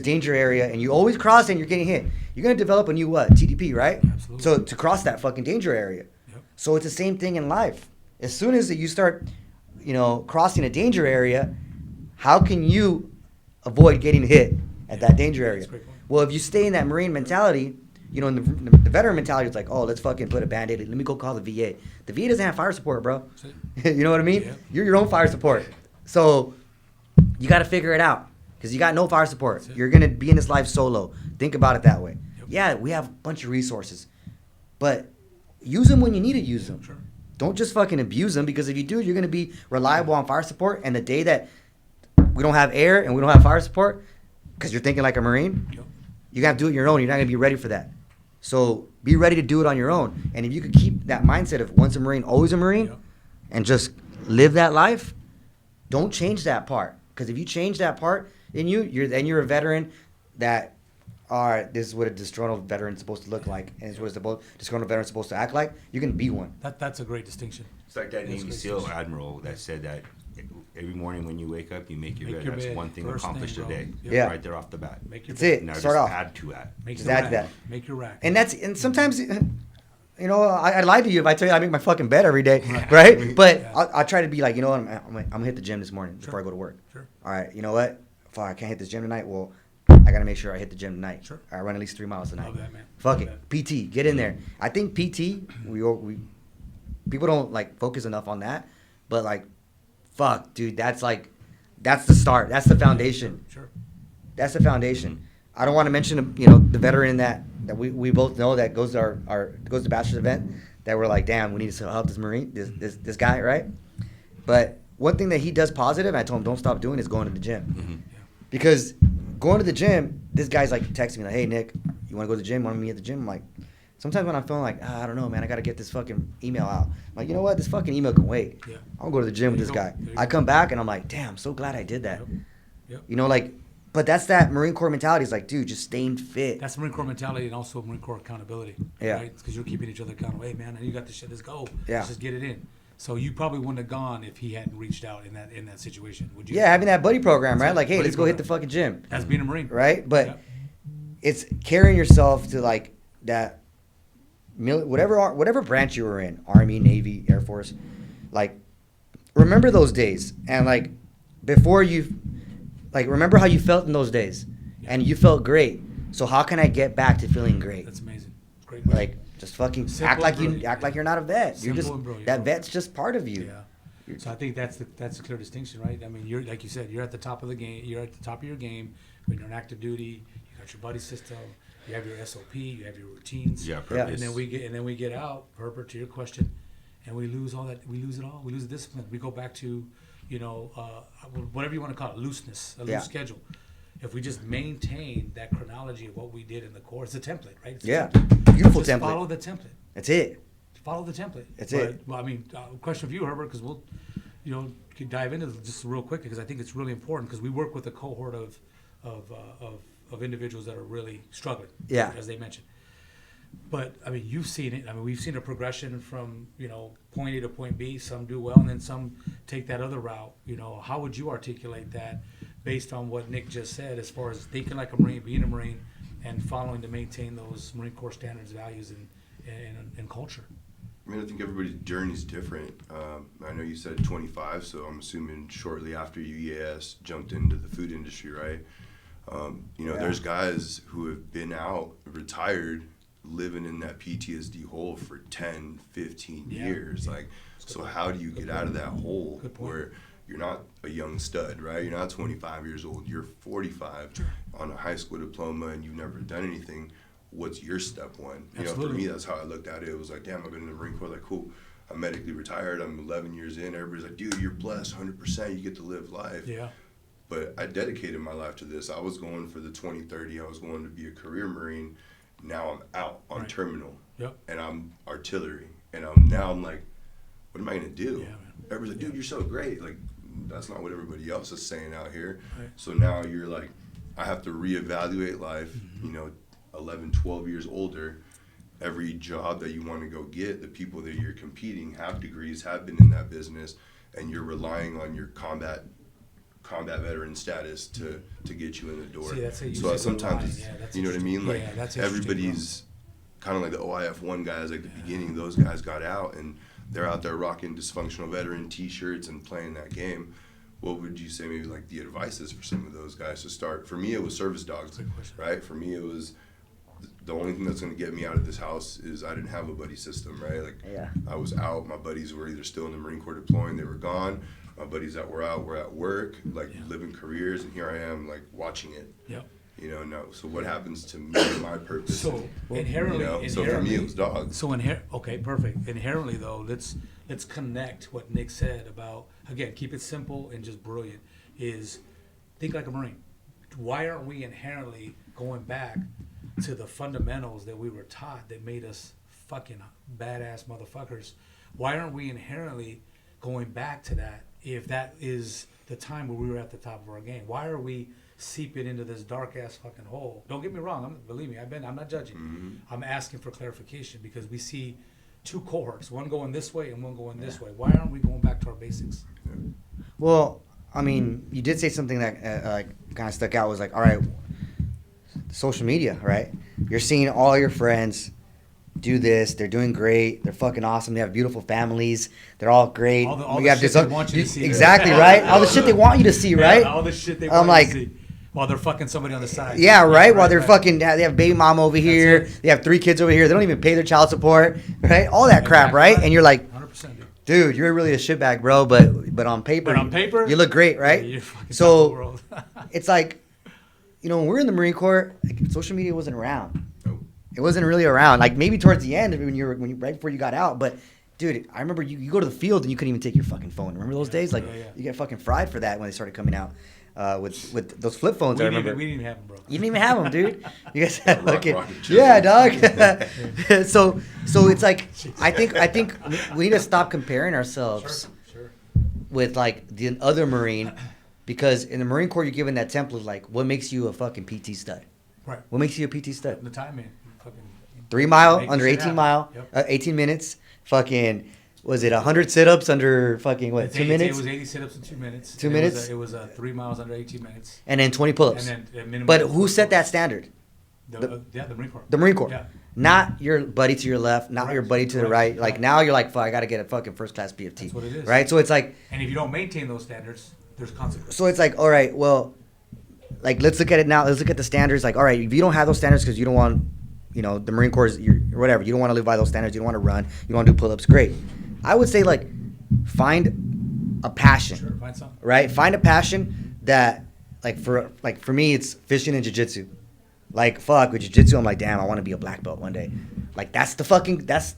danger area, and you always cross and you're getting hit? You're going to develop a new TDP, right? Absolutely. So to cross that fucking danger area. Yep. So it's the same thing in life. As soon as you start, crossing a danger area, how can you avoid getting hit at that danger area? That's a great point. Well, if you stay in that Marine mentality, in the veteran mentality, it's like, oh, let's fucking put a Band-Aid. Let me go call the VA. The VA doesn't have fire support, bro. You know what I mean? Yeah. You're your own fire support. So you got to figure it out, because you got no fire support. You're going to be in this life solo. Think about it that way. Yep. Yeah, we have a bunch of resources, but use them when you need to use them. Sure. Don't just fucking abuse them, because if you do, you're going to be reliable on fire support. And the day that we don't have air and we don't have fire support, because you're thinking like a Marine, you got to do it your own. You're not going to be ready for that. So be ready to do it on your own. And if you could keep that mindset of once a Marine, always a Marine, and just live that life, don't change that part. Because if you change that part in you, you're a veteran that, all right, this is what a disgruntled veteran's supposed to look like, and this is what a disgruntled veteran's supposed to act like. You can be one. That's a great distinction. It's like that Navy SEAL admiral that said that every morning when you wake up, you make your Make bed. your That's bed. one thing First accomplished thing, bro. today. Yeah. Right there off the bat. Make your That's bed. it. Now Start just off. add to that. Make Just your add rack. that. Make your rack. And sometimes, you know, I lie to you if I tell you I make my fucking bed every day, right? But Yeah. I'll try to be like, you know what, I'm gonna hit the gym this morning before I go to work. Sure. All right, you know what? Fuck, I can't hit this gym tonight. Well, I gotta make sure I hit the gym tonight. Sure. I run at least 3 miles tonight. Love that, man. Fuck Love it, PT, get in there. I think PT, we people don't like focus enough on that, but like, fuck, dude, that's the start. That's the foundation. Sure. That's the foundation. I don't want to mention, you know, the veteran that we both know that goes to goes to Bachelor's event that we're like, damn, we need to help this Marine, this guy, right? But one thing that he does positive, I told him don't stop doing, is going to the gym. Mm-hmm. Because going to the gym, this guy's like texting me like, hey Nick, you want to go to the gym? Want to meet at the gym? I'm like, sometimes when I'm feeling like, I don't know, man, I got to get this fucking email out. I'm like, you know what? This fucking email can wait. Yeah. I'll go to the gym with There this you guy. go. There you I go. come back and I'm like, damn, I'm so glad I did that. Yep. Yep. You know, like, but that's that Marine Corps mentality. It's like, dude, just staying fit. That's Marine Corps mentality and also Marine Corps accountability. Yeah. Right? Because you're keeping each other accountable. Hey, man, you got this shit. Let's go. Yeah. Let's just get it in. So you probably wouldn't have gone if he hadn't reached out in that situation, would you? Yeah, having that buddy program, right? That's it. Like, hey, Buddy let's go hit the program. fucking gym, That's being a Marine. right? But Yeah. it's carrying yourself to like that, whatever branch you were in, Army, Navy, Air Force, like, remember those days and like before you, like, remember how you felt in those days, and you felt great. So how can I get back to feeling great? That's amazing. It's great. Like, just fucking Simple act like and brilliant. act like you're not a vet. Simple You're just and brilliant, that bro. vet's just part of you. Yeah. So I think that's the clear distinction, right? I mean, you're like you said, you're at the top of the game. You're at the top of your game when you're in active duty. You got your buddy system. You have your SOP. You have your routines. Yeah, Yeah. purpose. And then we get out, Herbert, to your question, and we lose all that. We lose it all. We lose the discipline. We go back to, you know, whatever you want to call it, looseness, a loose Yeah. schedule. If we just maintain that chronology of what we did in the Corps, it's a template, right? It's a Yeah. template. Beautiful Just template. Follow the template. That's it. Follow the template. That's But, it. Well, I mean, question for you, Herbert, because we'll, you know, could dive into this just real quick because I think it's really important because we work with a cohort of individuals that are really struggling. Yeah. As they mentioned. But I mean, you've seen it. I mean, we've seen a progression from, you know, point A to point B. Some do well, and then some take that other route. You know, how would you articulate that based on what Nick just said, as far as thinking like a Marine, being a Marine, and following to maintain those Marine Corps standards, values, and culture? I mean, I think everybody's journey is different. I know you said 25, so I'm assuming shortly after you EAS jumped into the food industry, right? You know, Yeah. there's guys who have been out, retired, living in that PTSD hole for 10, 15 Yeah. years. Like, so how do you get out of that hole Good point. where you're not a young stud, right? You're not 25 years old. You're 45 on a high school diploma and you've never done anything. What's your step one? You know, for Absolutely. me, that's how I looked at it. It was like, damn, I've been in the Marine Corps. Like, cool. I'm medically retired. I'm 11 years in. Everybody's like, dude, you're blessed 100%. You get to live life. Yeah. But I dedicated my life to this. I was going for the 2030. I was going to be a career Marine. Now I'm out on Right. terminal. Yep. And I'm artillery. And now I'm like, what am I going to do? Yeah, man. Everybody's like, dude, you're so great. Like, that's not what everybody else is saying out here. Right. So now you're like, I have to reevaluate life, you know, 11, 12 years older. Every job that you want to go get, the people that you're competing have degrees, have been in that business, and you're relying on your combat veteran status to get you in the door. See, that's how you So said sometimes, relying. it's, Yeah, that's you know what I mean? interesting. Like, Yeah, that's interesting, bro. everybody's kind of like the OIF1 guys, like the beginning, those guys got out, and they're out there rocking dysfunctional veteran T-shirts and playing that game. What would you say maybe like the advice is for some of those guys to start? For me, it was service dogs, Good question. right? For me, it was the only thing that's going to get me out of this house is I didn't have a buddy system, right? Like, Yeah. I was out. My buddies were either still in the Marine Corps deploying, they were gone. My buddies that were out were at work, like living careers, and here I am, like watching it. Yep. You know, no. So what happens to me and my purpose? So you inherently, know, so for me it was dogs. So okay, perfect. Inherently though, let's connect what Nick said about, again, keep it simple and just brilliant, is think like a Marine. Why aren't we inherently going back to the fundamentals that we were taught that made us fucking badass motherfuckers? Why aren't we inherently going back to that if that is the time where we were at the top of our game? Why are we seeping into this dark ass fucking hole? Don't get me wrong. Believe me, I'm not judging. Mm-hmm. I'm asking for clarification because we see two cohorts, one going this way and one going this way. Why aren't we going back to our basics? Well, I mean, you did say something that kind of stuck out. Was like, all right, social media, right? You're seeing all your friends do this. They're doing great. They're fucking awesome. They have beautiful families. They're all great. All the shit they want you to see. Exactly, right? All the shit they want you to see, right? All the shit they want you to see. While they're fucking somebody on the side. Yeah, right? While they're fucking, they have baby mom over here. They have 3 kids over here. They don't even pay their child support, right? All that crap, right? And you're like, 100%, dude, you're really a shitbag, bro. But on paper, you look great, right? Yeah, you're fucking so top of the world. it's like, when we're in the Marine Corps, like, social media wasn't around. It wasn't really around. Like maybe towards the end right before you got out, but. Dude, I remember you go to the field and you couldn't even take your fucking phone. Remember those days? Like you get fucking fried for that when they started coming out with those flip phones. I remember. We didn't even have them, bro. You didn't even have them, dude. You guys had fucking yeah, dog. so it's like I think we need to stop comparing ourselves with like the other Marine, because in the Marine Corps you're given that template like what makes you a fucking PT stud. Right. What makes you a PT stud? The time, man. Fucking 3 mile under shit 18 happen. mile, Yep. 18 minutes. Fucking, was it 100 sit-ups under fucking what? 2 minutes. It was 80 sit-ups in 2 minutes. 2 minutes. It was 3 miles under 18 minutes. And then 20 pull-ups. And then minimum. But who set that standard? The Marine Corps. The Marine Corps. Yeah. Not your buddy to your left, not your buddy to the right. Correct. Like now you're like, fuck, I gotta get a fucking first class BFT. That's what it is. Right? So it's like, And if you don't maintain those standards, there's consequences. so it's like, all right, well, like let's look at it now. Let's look at the standards. Like, all right, if you don't have those standards because you don't want, the Marine Corps, or whatever, you don't want to live by those standards. You don't want to run. You want to do pull-ups. Great. I would say like, find a passion. Sure, find something. Right? Find a passion that, for me, it's fishing and jiu-jitsu. Like, fuck, with jiu-jitsu, I'm like, damn, I want to be a black belt one day. Like, that's the fucking, that's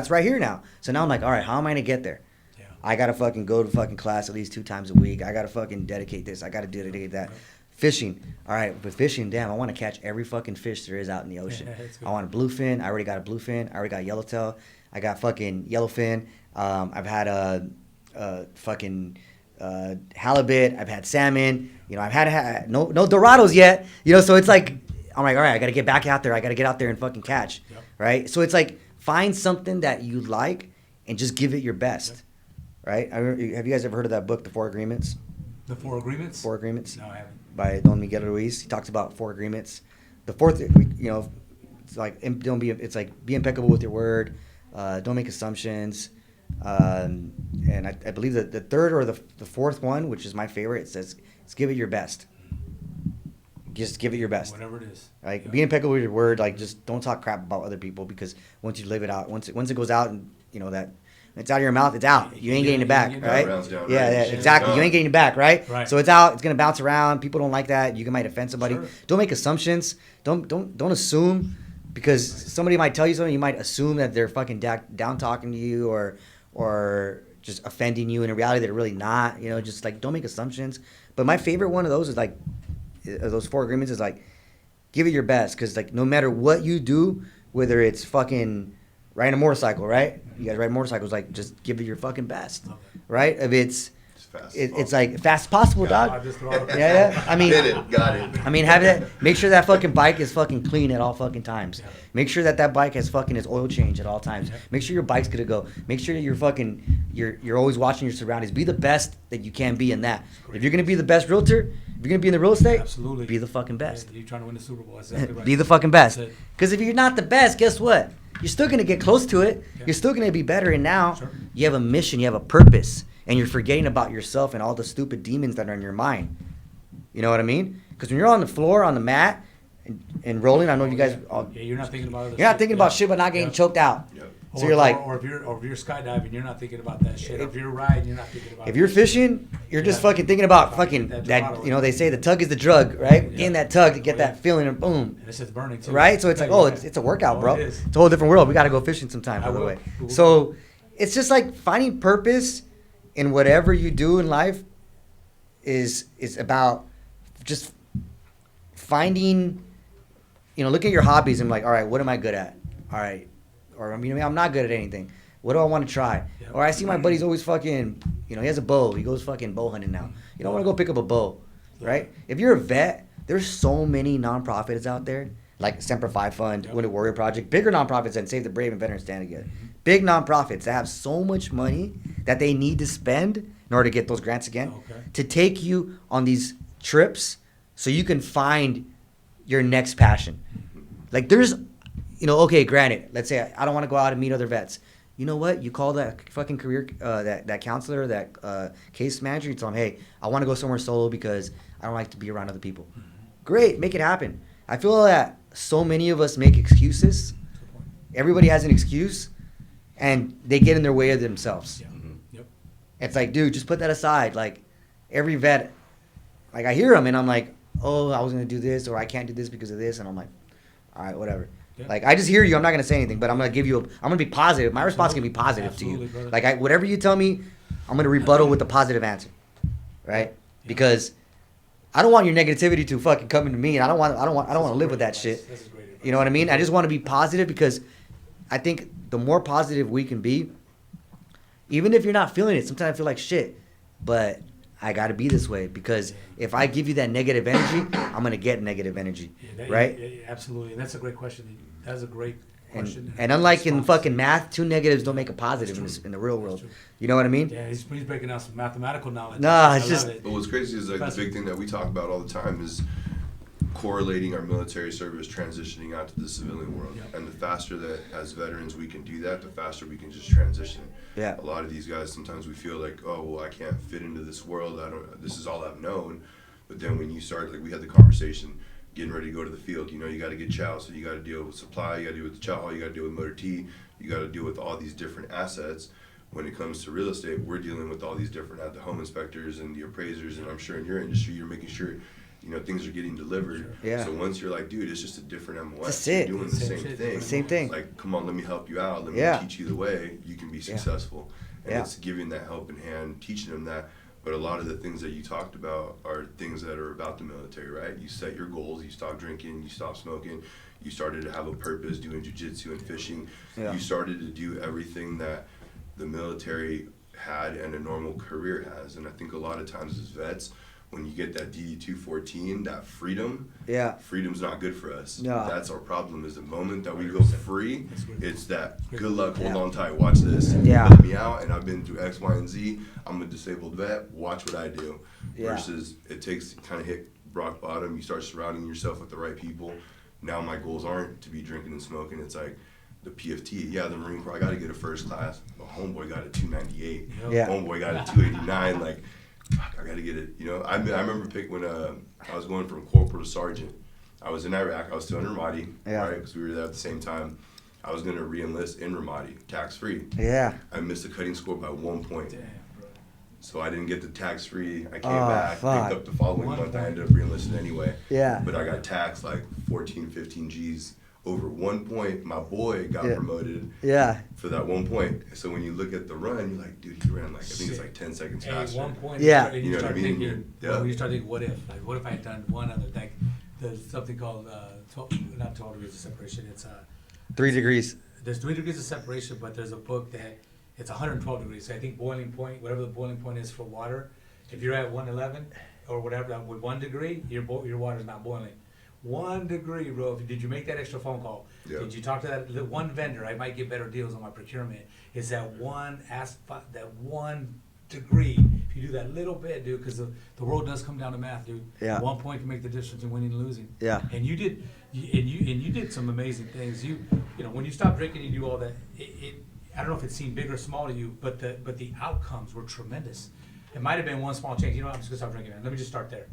right here now. So now I'm like, all right, how am I going to get there? Yeah. I got to fucking go to fucking class at least 2 times a week. I got to fucking dedicate this. I got to dedicate that. Right. Fishing. All right, but fishing, damn, I want to catch every fucking fish there is out in the ocean. Yeah, I want a bluefin. I already got a bluefin. I already got yellowtail. I got fucking yellowfin. I've had a fucking halibut. I've had salmon. I've had no Dorados yet. So it's like, I'm like, all right, I got to get back out there. I got to get out there and fucking catch. Yep. Right? So it's like, find something that you like and just give it your best. Yep. Right? Have you guys ever heard of that book, The 4 Agreements? The 4 Agreements? 4 Agreements. No, I haven't. By Don Miguel Ruiz. He talks about 4 agreements. The 4th, it's like, it's like be impeccable with your word. Don't make assumptions. And I believe that the 3rd or the 4th one, which is my favorite, it says, give it your best. Just give it your best. Whatever it is. Like, be impeccable with your word. Like, just don't talk crap about other people, because once you live it out, once it goes out, and that it's out of your mouth, it's out. You ain't getting it back, right? Yeah, exactly. You ain't getting it back, right? So it's out. It's gonna bounce around. People don't like that. You might offend somebody. Sure. Don't make assumptions. Don't assume, because somebody might tell you something. You might assume that they're fucking down talking to you or just offending you. In reality, they're really not. Just like, don't make assumptions. But my favorite one of those is like, those 4 agreements is like, give it your best, because like no matter what you do, whether it's fucking riding a motorcycle, right? You guys ride motorcycles, like, just give it your fucking best, right? If it's like fast as possible, dog. Yeah. I mean, got it. I mean, have it. Make sure that fucking bike is fucking clean at all fucking times. Yeah. Make sure that bike has fucking its oil change at all times. Yeah. Make sure your bike's gonna go. Make sure that you're always watching your surroundings. Be the best that you can be in that. If you're gonna be the best realtor, if you're gonna be in the real estate, absolutely, be the fucking best. Yeah, you're trying to win the Super Bowl. That's exactly right. Be the fucking best. Because if you're not the best, guess what? You're still gonna get close to it. Yeah. You're still gonna be better. And now you have a mission. You have a purpose. And you're forgetting about yourself and all the stupid demons that are in your mind. You know what I mean? Because when you're on the floor, on the mat, and rolling, I know you guys. You're not thinking about. You're not thinking about shit, but not getting choked out. Yeah. So you're like, or if you're skydiving, you're not thinking about that shit. If you're riding, you're not thinking about. If you're fishing, you're just fucking thinking about fucking that. They say the tug is the drug, right? Yeah. Getting that tug to get that feeling, and boom. And it's just burning too. Right? So it's like, it's a workout, bro. It's a whole different world. We got to go fishing sometime, by the way. So it's just like finding purpose in whatever you do in life is about just finding, look at your hobbies and like, all right, what am I good at? All right. Or, I'm not good at anything. What do I want to try? Yep. Or I see my buddy's always fucking, he has a bow. He goes fucking bow hunting now. You don't want to go pick up a bow, right? If you're a vet, there's so many nonprofits out there, like Semper Fi Fund, Wounded Warrior Project, bigger nonprofits than Save the Brave and Veterans Stand Together. Big nonprofits that have so much money that they need to spend in order to get those grants again, Okay. to take you on these trips so you can find your next passion. Like there's, okay, granted, let's say I don't want to go out and meet other vets. You know what? You call that fucking career, that counselor, that case manager. You tell them, hey, I want to go somewhere solo because I don't like to be around other people. Great, make it happen. I feel that so many of us make excuses. Everybody has an excuse, and they get in their way of themselves. Yeah. Yep. It's like, dude, just put that aside. Like, every vet, like, I hear them, and I'm like, oh, I was going to do this, or I can't do this because of this, and I'm like, all right, whatever. Yeah. Like, I just hear you. I'm not going to say anything, but I'm going to give you I'm going to be positive. My response is going to be positive to you. Brother. Like, whatever you tell me, I'm going to rebuttal with a positive answer, right? Yeah. Because I don't want your negativity to fucking come into me, and I don't want to live with that shit. This is great advice. You know what I mean? I just want to be positive because I think the more positive we can be, even if you're not feeling it, sometimes I feel like shit, but I got to be this way because if I give you that negative energy, I'm going to get negative energy, right? Yeah, absolutely. And that's a great question. That's a great question. And unlike in response. fucking math, two negatives don't make a positive in the real world. true. You know what I mean? Yeah, he's breaking down some mathematical knowledge. Nah, I it's love just- it. But what's crazy is like That's- the big thing that we talk about all the time is correlating our military service transitioning out to the civilian world. Yeah. And the faster that as veterans we can do that, the faster we can just transition. Yeah. A lot of these guys sometimes we feel like, oh well, I can't fit into this world. This is all I've known. But then when you start, like we had the conversation, getting ready to go to the field, you got to get chow, so you got to deal with supply, you got to deal with the chow, you got to deal with motor T, you got to deal with all these different assets. When it comes to real estate, we're dealing with all these different at the home inspectors and the appraisers, and I'm sure in your industry you're making sure things are getting delivered. Yeah. So once you're like, dude, it's just a different MOS. That's You're it. doing the Same same shit, thing. Same thing. Like, come on, let me help you out. Let me Yeah. teach you the way you can be successful. And Yeah. it's giving that helping hand, teaching them that. But a lot of the things that you talked about are things that are about the military, right? You set your goals, you stop drinking, you stop smoking, you started to have a purpose doing jiu-jitsu and fishing. Yeah. You started to do everything that the military had and a normal career has. And I think a lot of times as vets, when you get that DD-214, that freedom's not good for us. No. That's our problem is the moment that we go free, That's great. it's that Great. good luck, hold Yeah. on tight, watch this. Yeah. Help me out, and I've been through X, Y, and Z. I'm a disabled vet, watch what I do. Yeah. Versus it takes kind of hit rock bottom, you start surrounding yourself with the right people. Now my goals aren't to be drinking and smoking, it's like the PFT, the Marine Corps, I gotta get a first class. My homeboy got a 298. Yeah. Homeboy got a 289, like, fuck, I gotta get it. I remember when I was going from corporal to sergeant. I was in Iraq. I was still in Ramadi, Yeah. right? Because we were there at the same time. I was gonna re-enlist in Ramadi, tax-free. Yeah. I missed the cutting score by 1 point, Damn, bro. so I didn't get the tax-free. I came Oh, back, fuck. picked up the following 1 month. I point. ended up re-enlisting anyway. Yeah. But I got taxed like 14, 15 G's over 1 point. My boy got Yeah. promoted Yeah. for that 1 point. So when you look at the run, you're like, dude, he ran like I think it's like 10 seconds Hey, faster. 1 point. Yeah. And You you know start what I mean? thinking, Yeah. when you start thinking, what if? Like, what if I had done one other, like, there's something called, 12 degrees of separation. It's, 3 degrees. there's 3 degrees of separation, but there's a book that it's 112 degrees. So I think boiling point, whatever the boiling point is for water, if you're at 111 or whatever, with 1 degree, your water's not boiling. 1 degree, bro. Did you make that extra phone call? Yeah. Did you talk to that one vendor? I might get better deals on my procurement. Is that that 1 degree? If you do that little bit, dude, because the world does come down to math, dude. Yeah. 1 point can make the difference in winning and losing. Yeah. And you did some amazing things. When you stop drinking, you do all that. I don't know if it seemed big or small to you, but the outcomes were tremendous. It might have been one small change. I'm just gonna stop drinking, man. Let me just start there.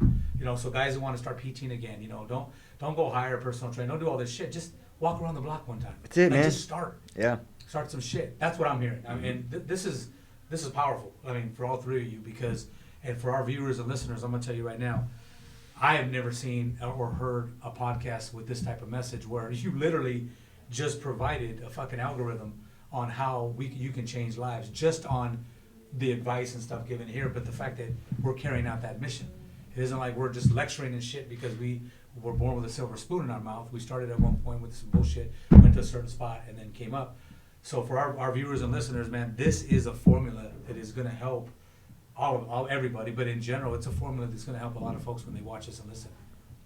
So guys who want to start PTing again, don't go hire a personal trainer. Don't do all this shit. Just walk around the block one time. That's it, man. Just start Yeah. some shit. That's what I'm hearing. I mean, this is powerful. I mean, for all three of you, and for our viewers and listeners, I'm gonna tell you right now, I have never seen or heard a podcast with this type of message where you literally just provided a fucking algorithm on how you can change lives just on the advice and stuff given here, but the fact that we're carrying out that mission. It isn't like we're just lecturing and shit because we were born with a silver spoon in our mouth. We started at one point with some bullshit, went to a certain spot, and then came up. So for our viewers and listeners, man, this is a formula that is going to help everybody, but in general, it's a formula that's going to help a lot of folks when they watch us and listen.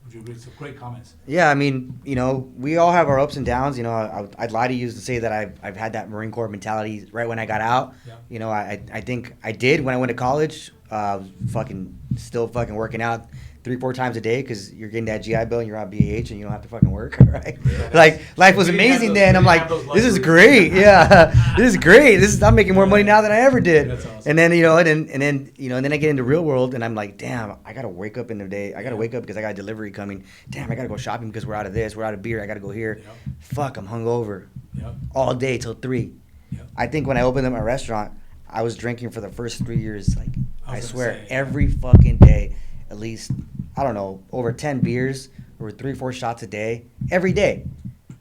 Would you agree? So great comments. Yeah, I mean, you know, we all have our ups and downs. You know, I'd lie to you to say that I've had that Marine Corps mentality right when I got out. Yeah. You know, I think I did when I went to college. Fucking still fucking working out 3-4 times a day because you're getting that GI Bill and you're on BAH and you don't have to fucking work, right? Like life was amazing then. I'm like, this is great. Yeah, this is great. I'm making more money now than I ever did. That's awesome. And then and then I get into real world and I'm like, damn, I gotta wake up in the day. I gotta wake up because I got a delivery coming. Damn, I gotta go shopping because we're out of this. We're out of beer. I gotta go here. Yep. Fuck, I'm hungover Yep. all day till 3. Yep. I think when I opened up my restaurant, I was drinking for the first 3 years. Like I was gonna swear, say, every fucking day, at least I don't know, over 10 beers, over 3-4 shots a day, every day.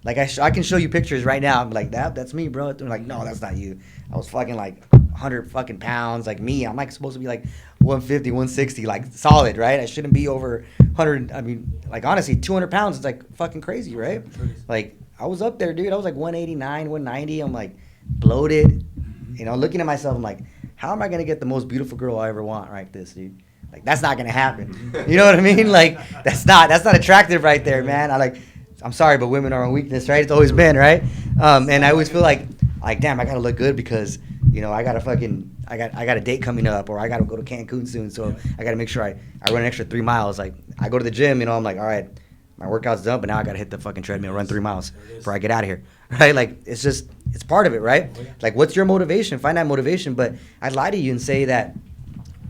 Like I can show you pictures right now. I'm like, that's me, bro. They're like, no, that's not you. I was fucking like 100 fucking pounds, like me. I'm like supposed to be like 150, 160, like solid, right? I shouldn't be over 100. I mean, like honestly, 200 pounds is like fucking crazy, right? Like I was up there, dude. I was like 189, 190. I'm like bloated. You know, looking at myself, I'm like, how am I gonna get the most beautiful girl I ever want like this, dude? Like that's not gonna happen. You know what I mean? Like that's not attractive right there, man. I'm sorry, but women are a weakness, right? It's always been, right? And I always feel like damn, I gotta look good because you know I got a date coming up or I gotta go to Cancun soon, so I gotta make sure I run an extra 3 miles. Like I go to the gym, you know, I'm like, all right, my workout's done, but now I gotta hit the fucking treadmill, run 3 miles before I get out of here, right? Like it's part of it, right? Like what's your motivation? Find that motivation. But I'd lie to you and say that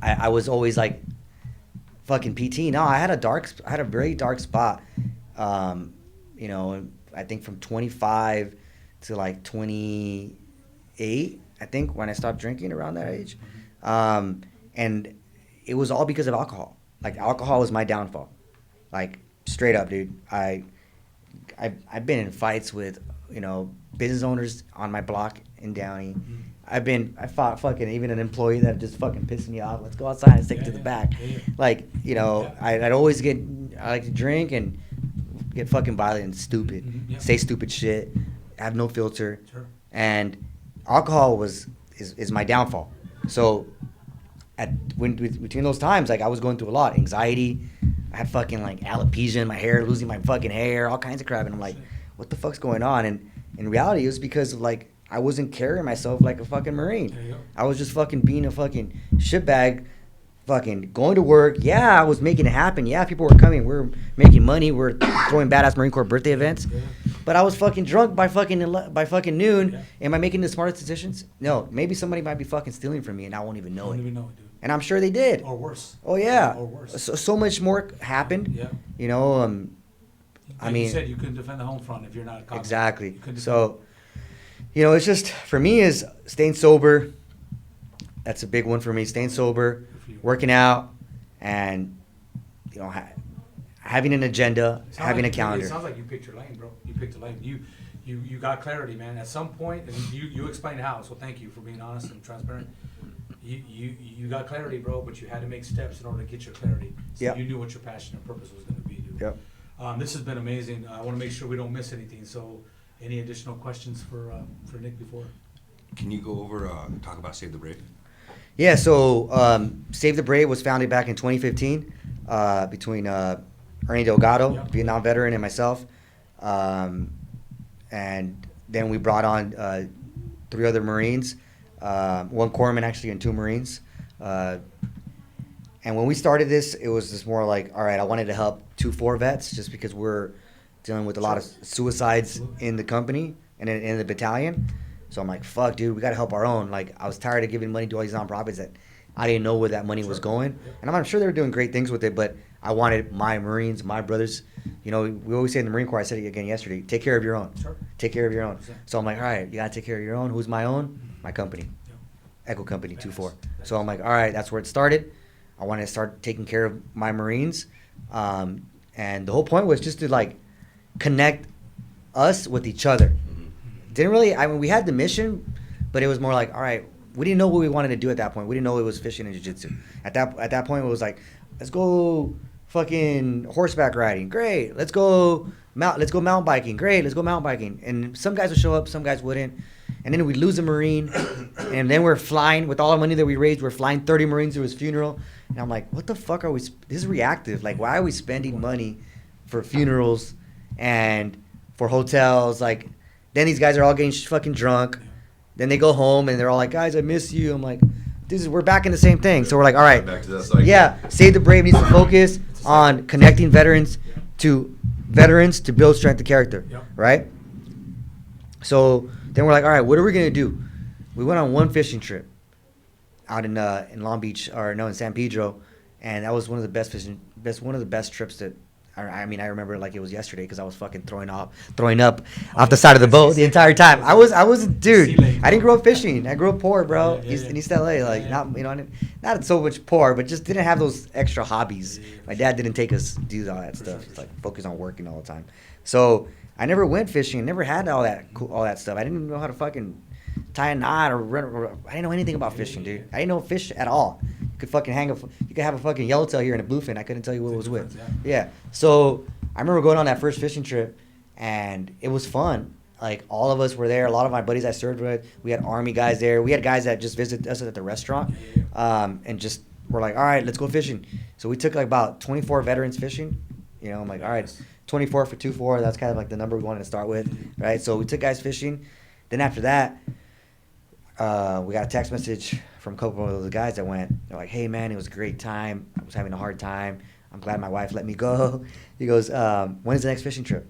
I was always like fucking PT. No, I had a very dark spot. You know, I think from 25 to like 28, I think when I stopped drinking around that age. And it was all because of alcohol. Like alcohol was my downfall. Like straight up, dude. I've been in fights with, you know, business owners on my block in Downey. I fought fucking even an employee that just fucking pissed me off. Let's go outside and take it to the back. Like, you know, I like to drink and get fucking violent and stupid. Say stupid shit. Have no filter. Sure. And alcohol is my downfall. So between those times, like I was going through a lot. Anxiety. I had fucking like alopecia in my hair, losing my fucking hair, all kinds of crap. And I'm like, what the fuck's going on? And in reality, it was because of like, I wasn't carrying myself like a fucking Marine. There you go. I was just fucking being a fucking shitbag, fucking going to work. Yeah, I was making it happen. Yeah, people were coming. We're making money. We're throwing badass Marine Corps birthday events. Yeah. But I was fucking drunk by fucking noon. Yeah. Am I making the smartest decisions? No. Maybe somebody might be fucking stealing from me and I won't even know Don't it. even know it, dude. And I'm sure they did. Or worse. Oh yeah. Or worse. So much more happened. Yeah. You know. I Like mean, you said, you couldn't defend the home front if you're not confident. exactly. You couldn't defend So, you know, it's just for me is staying sober. That's a big one for me. Staying sober, for you. working out, and you know, having an agenda, It sounds having like a calendar. It sounds like you picked your lane, bro. You picked a lane. You got clarity, man. At some point, and you explained how. So thank you for being honest and transparent. You got clarity, bro. But you had to make steps in order to get your clarity. So Yep. you knew what your passion and purpose was going to be, dude. Yep. This has been amazing. I want to make sure we don't miss anything. So, any additional questions for Nick before? Can you go over talk about Save the Brave? Yeah. So, Save the Brave was founded back in 2015 between Ernie Delgado, Yep. Vietnam veteran, and myself. And then we brought on 3 other Marines, 1 corpsman actually, and 2 Marines. And when we started this, it was just more like, all right, I wanted to help 2-4 vets just because we're dealing with a lot of suicides in the company and in the battalion. So I'm like, fuck, dude, we got to help our own. Like, I was tired of giving money to all these nonprofits that I didn't know where that money was going. And I'm sure they were doing great things with it, but I wanted my Marines, my brothers. You know, we always say in the Marine Corps, I said it again yesterday, take care of your own. Sure. Take care of your own. 100%. So I'm like, all right, you got to take care of your own. Who's my own? My company. Echo Company 2-4. So I'm like, all right, that's where it started. I wanted to start taking care of my Marines. And the whole point was just to like connect us with each other. Didn't really, I mean, we had the mission, but it was more like, all right, we didn't know what we wanted to do at that point. We didn't know it was fishing and jiu-jitsu. At that point, it was like, let's go fucking horseback riding. Great. Let's go mountain biking. Great. Let's go mountain biking. And some guys would show up, some guys wouldn't. And then we'd lose a Marine. And then we're flying, with all the money that we raised, we're flying 30 Marines to his funeral. And I'm like, what the fuck are we, this is reactive. Like, why are we spending money for funerals and for hotels. Like, then these guys are all getting fucking drunk. Then they go home and they're all like, guys, I miss you. I'm like, we're back in the same thing. So we're like, all right, Back to that cycle. yeah, Save the Brave needs to focus on connecting veterans to build strength of character, right? So then we're like, all right, what are we gonna do? We went on one fishing trip out in Long Beach, in San Pedro, and that was one of the best trips that. I mean, I remember it like it was yesterday because I was fucking throwing up off the side of the boat the entire time. I was, dude. I didn't grow up fishing. I grew up poor, bro. In East LA, like not so much poor, but just didn't have those extra hobbies. My dad didn't take us to do all that stuff. It's like focus on working all the time. So I never went fishing. Never had all that stuff. I didn't even know how to fucking tie a knot or run. I didn't know anything about fishing, dude. I didn't know fish at all. You could have a fucking yellowtail here and a bluefin. I couldn't tell you what it was with. Yeah. So I remember going on that first fishing trip, and it was fun. Like, all of us were there. A lot of my buddies I served with. We had Army guys there. We had guys that just visited us at the restaurant, and just were like, all right, let's go fishing. So we took like about 24 veterans fishing. I'm like, all right, 24 for 2-4. That's kind of like the number we wanted to start with, right? So we took guys fishing. Then after that, we got a text message from a couple of the guys that went. They're like, hey, man, it was a great time. I was having a hard time. I'm glad my wife let me go. He goes, when is the next fishing trip?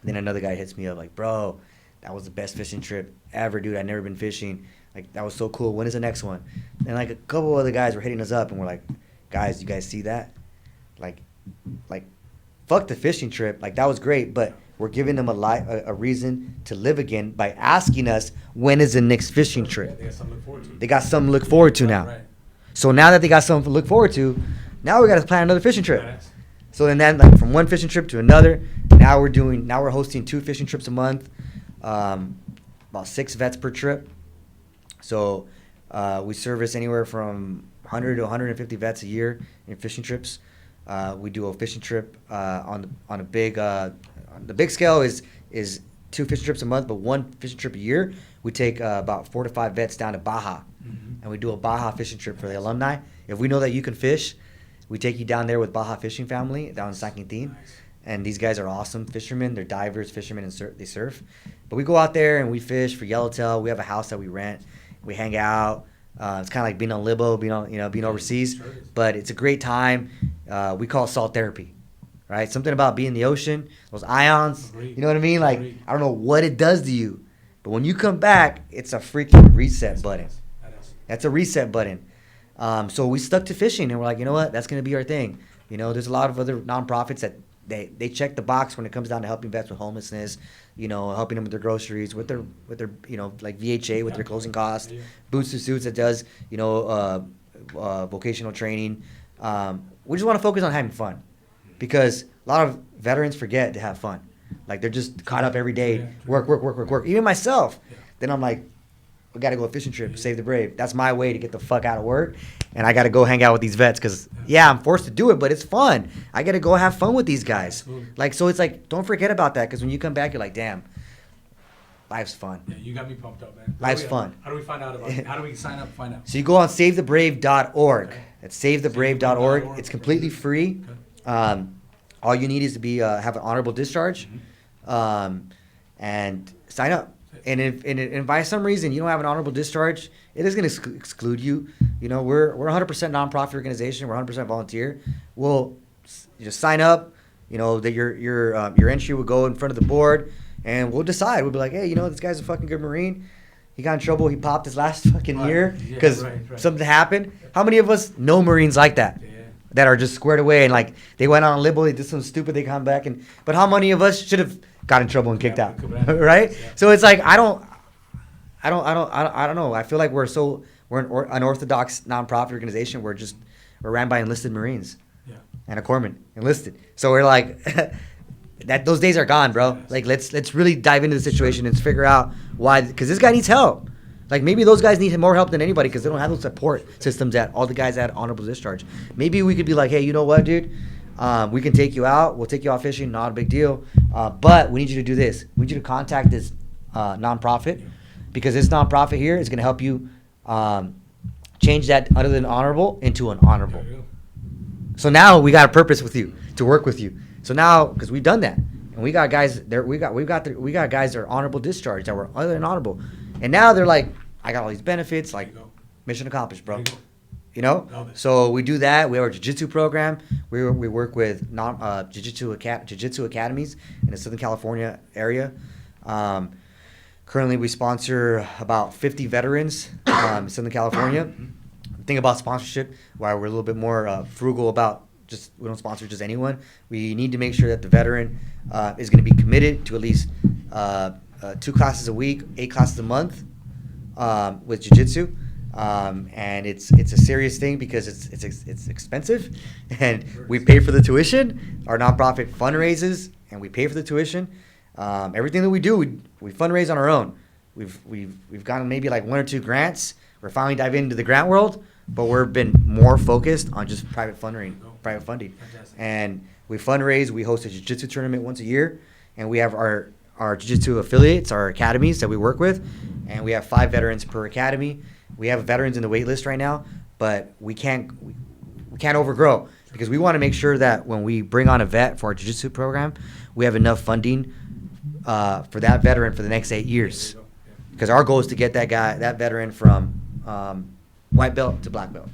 Then another guy hits me up like, bro, that was the best fishing trip ever, dude. I've never been fishing. Like, that was so cool. When is the next one? And like a couple of other guys were hitting us up, and we're like, guys, you guys see that? Like, fuck the fishing trip. Like, that was great, but we're giving them a reason to live again by asking us, when is the next fishing trip? They got something to look forward to. They got something to look forward to now. Right. So now that they got something to look forward to, now we got to plan another fishing trip. So then like from one fishing trip to another, now we're hosting 2 fishing trips a month, about 6 vets per trip. So we service anywhere from 100 to 150 vets a year in fishing trips. We do a fishing trip on a big the big scale is 2 fishing trips a month, but 1 fishing trip a year. We take about 4 to 5 vets down to Baja, and we do a Baja fishing trip for the alumni. If we know that you can fish, we take you down there with Baja Fishing Family down in San Canteen. Nice. And these guys are awesome fishermen. They're divers, fishermen, and they surf. But we go out there and we fish for yellowtail. We have a house that we rent. We hang out. It's kind of like being on Libo, being overseas. Sure, but it's a great time. We call it salt therapy, right? Something about being in the ocean, those ions. Agreed. You know what I mean? Like, agreed. I don't know what it does to you, but when you come back, it's a freaking reset button. That's a reset button. So we stuck to fishing, and we're like, you know what? That's going to be our thing. There's a lot of other nonprofits that they check the box when it comes down to helping vets with homelessness, helping them with their groceries, with their like VHA with their closing costs, Boots to Suits that does, vocational training. We just want to focus on having fun, because a lot of veterans forget to have fun. Like, they're just caught up every day, work. Even myself. Then I'm like, we got to go a fishing trip, Save the Brave. That's my way to get the fuck out of work. And I got to go hang out with these vets because, I'm forced to do it, but it's fun. I got to go have fun with these guys. Absolutely. Like, so it's like, don't forget about that, because when you come back, you're like, damn, life's fun. Yeah, you got me pumped up, man. Life's fun. How do we find out about it? How do we sign up and find out? So you go on savethebrave.org. Okay. That's savethebrave.org. It's completely free. Okay. All you need is to have an honorable discharge, and sign up. And if by some reason you don't have an honorable discharge, it is going to exclude you. We're 100% nonprofit organization. We're 100% volunteer. We'll just sign up. That your entry will go in front of the board, and we'll decide. We'll be like, hey, this guy's a fucking good Marine. He got in trouble. He popped his last fucking year because something happened. How many of us know Marines like that? That are just squared away, and like they went on a Libo, they did something stupid, they come back, but how many of us should have got in trouble and kicked out, right? Yeah. So it's like I don't know. I feel like we're an unorthodox nonprofit organization. We're ran by enlisted Marines, and a corpsman enlisted. So we're like that. Those days are gone, bro. Like let's really dive into the situation and figure out why, because this guy needs help. Like, maybe those guys need more help than anybody because they don't have those support systems that all the guys had honorable discharge. Maybe we could be like, hey, you know what, dude? We can take you out. We'll take you out fishing. Not a big deal. But we need you to do this. We need you to contact this nonprofit, because this nonprofit here is going to help you change that other than honorable into an honorable. So now we got a purpose with you, to work with you. So now, because we've done that, and we got guys there, we got guys that are honorable discharge that were other than honorable, and now they're like, I got all these benefits, like mission accomplished, bro. You know, so we do that. We have our jiu-jitsu program. We work with jiu-jitsu academies in the Southern California area. Currently, we sponsor about 50 veterans in Southern California. The thing about sponsorship, why we're a little bit more frugal about we don't sponsor just anyone. We need to make sure that the veteran is going to be committed to at least 2 classes a week, 8 classes a month with jiu-jitsu. And it's a serious thing because it's expensive, and we pay for the tuition. Our nonprofit fundraises, and we pay for the tuition. Everything that we do, we fundraise on our own. We've gotten maybe like 1 or 2 grants. We're finally diving into the grant world, but we've been more focused on just private funding. Fantastic. And we fundraise. We host a jiu-jitsu tournament once a year, and we have our jiu-jitsu affiliates, our academies that we work with, and we have 5 veterans per academy. We have veterans in the wait list right now, but we can't overgrow because we want to make sure that when we bring on a vet for our jiu-jitsu program, we have enough funding for that veteran for the next 8 years. Because our goal is to get that veteran from white belt to black belt.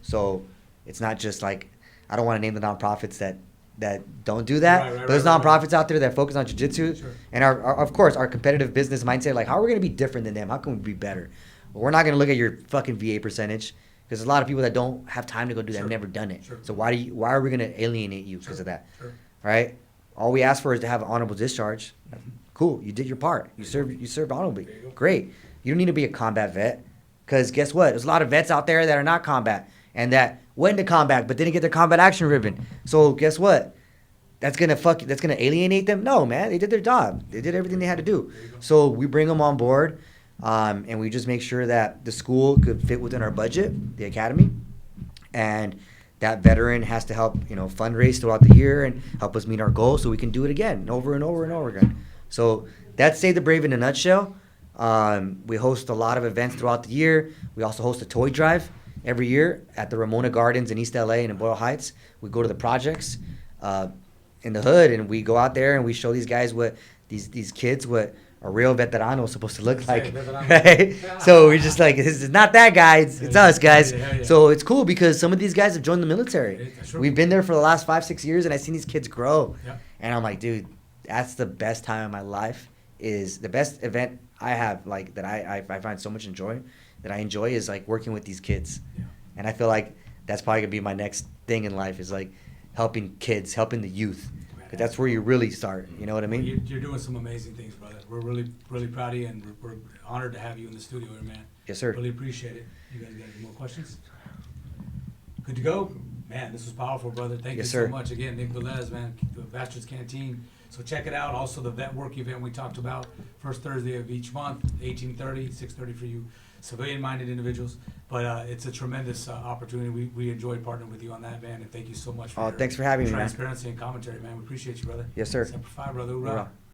So it's not just like, I don't want to name the nonprofits that don't do that. But there's nonprofits out there that focus on jiu-jitsu. Sure. And of course, our competitive business mindset, like, how are we going to be different than them? How can we be better? Well, we're not going to look at your fucking VA percentage because there's a lot of people that don't have time to go do that, have never done it. Sure. So why are we going to alienate you because of that? Sure. Right? All we ask for is to have an honorable discharge. Cool, you did your part. You served honorably. Great. You don't need to be a combat vet because guess what? There's a lot of vets out there that are not combat and that went into combat but didn't get their combat action ribbon. So guess what? That's gonna alienate them? No, man. They did their job. They did everything they had to do. So we bring them on board. And we just make sure that the school could fit within our budget, the academy, and that veteran has to help, fundraise throughout the year and help us meet our goals so we can do it again, over and over and over again. So that's Save the Brave in a nutshell. We host a lot of events throughout the year. We also host a toy drive every year at the Ramona Gardens in East LA and in Boyle Heights. We go to the projects in the hood, and we go out there and we show these guys these kids what a real veterano is supposed to look like, right? So we're just like, this is not that guy, it's us, guys. Yeah. So it's cool because some of these guys have joined the military. We've been there for the last 5-6 years, and I've seen these kids grow. Yeah. And I'm like, dude, that's the best time of my life. Is the best event I have, like, that I find so much that I enjoy is like working with these kids. Yeah. And I feel like that's probably gonna be my next thing in life is like helping kids, helping the youth. Because that's where you really start. You know what I mean? You're doing some amazing things, brother. We're really, really proud of you, and we're honored to have you in the studio here, man. Yes, sir. Really appreciate it. You guys got any more questions? Good to go? Man, this was powerful, brother. Thank you so much. Again, Nick Velez, man, Bastards Canteen. So check it out. Also, the vet work event we talked about, first Thursday of each month, 18:30, 6:30 for you civilian-minded individuals. But it's a tremendous opportunity. We enjoyed partnering with you on that, man, and thank you so much for thanks for having me, transparency and commentary, man. We appreciate you, brother. Yes, sir. Semper Fi, brother. Hoorah.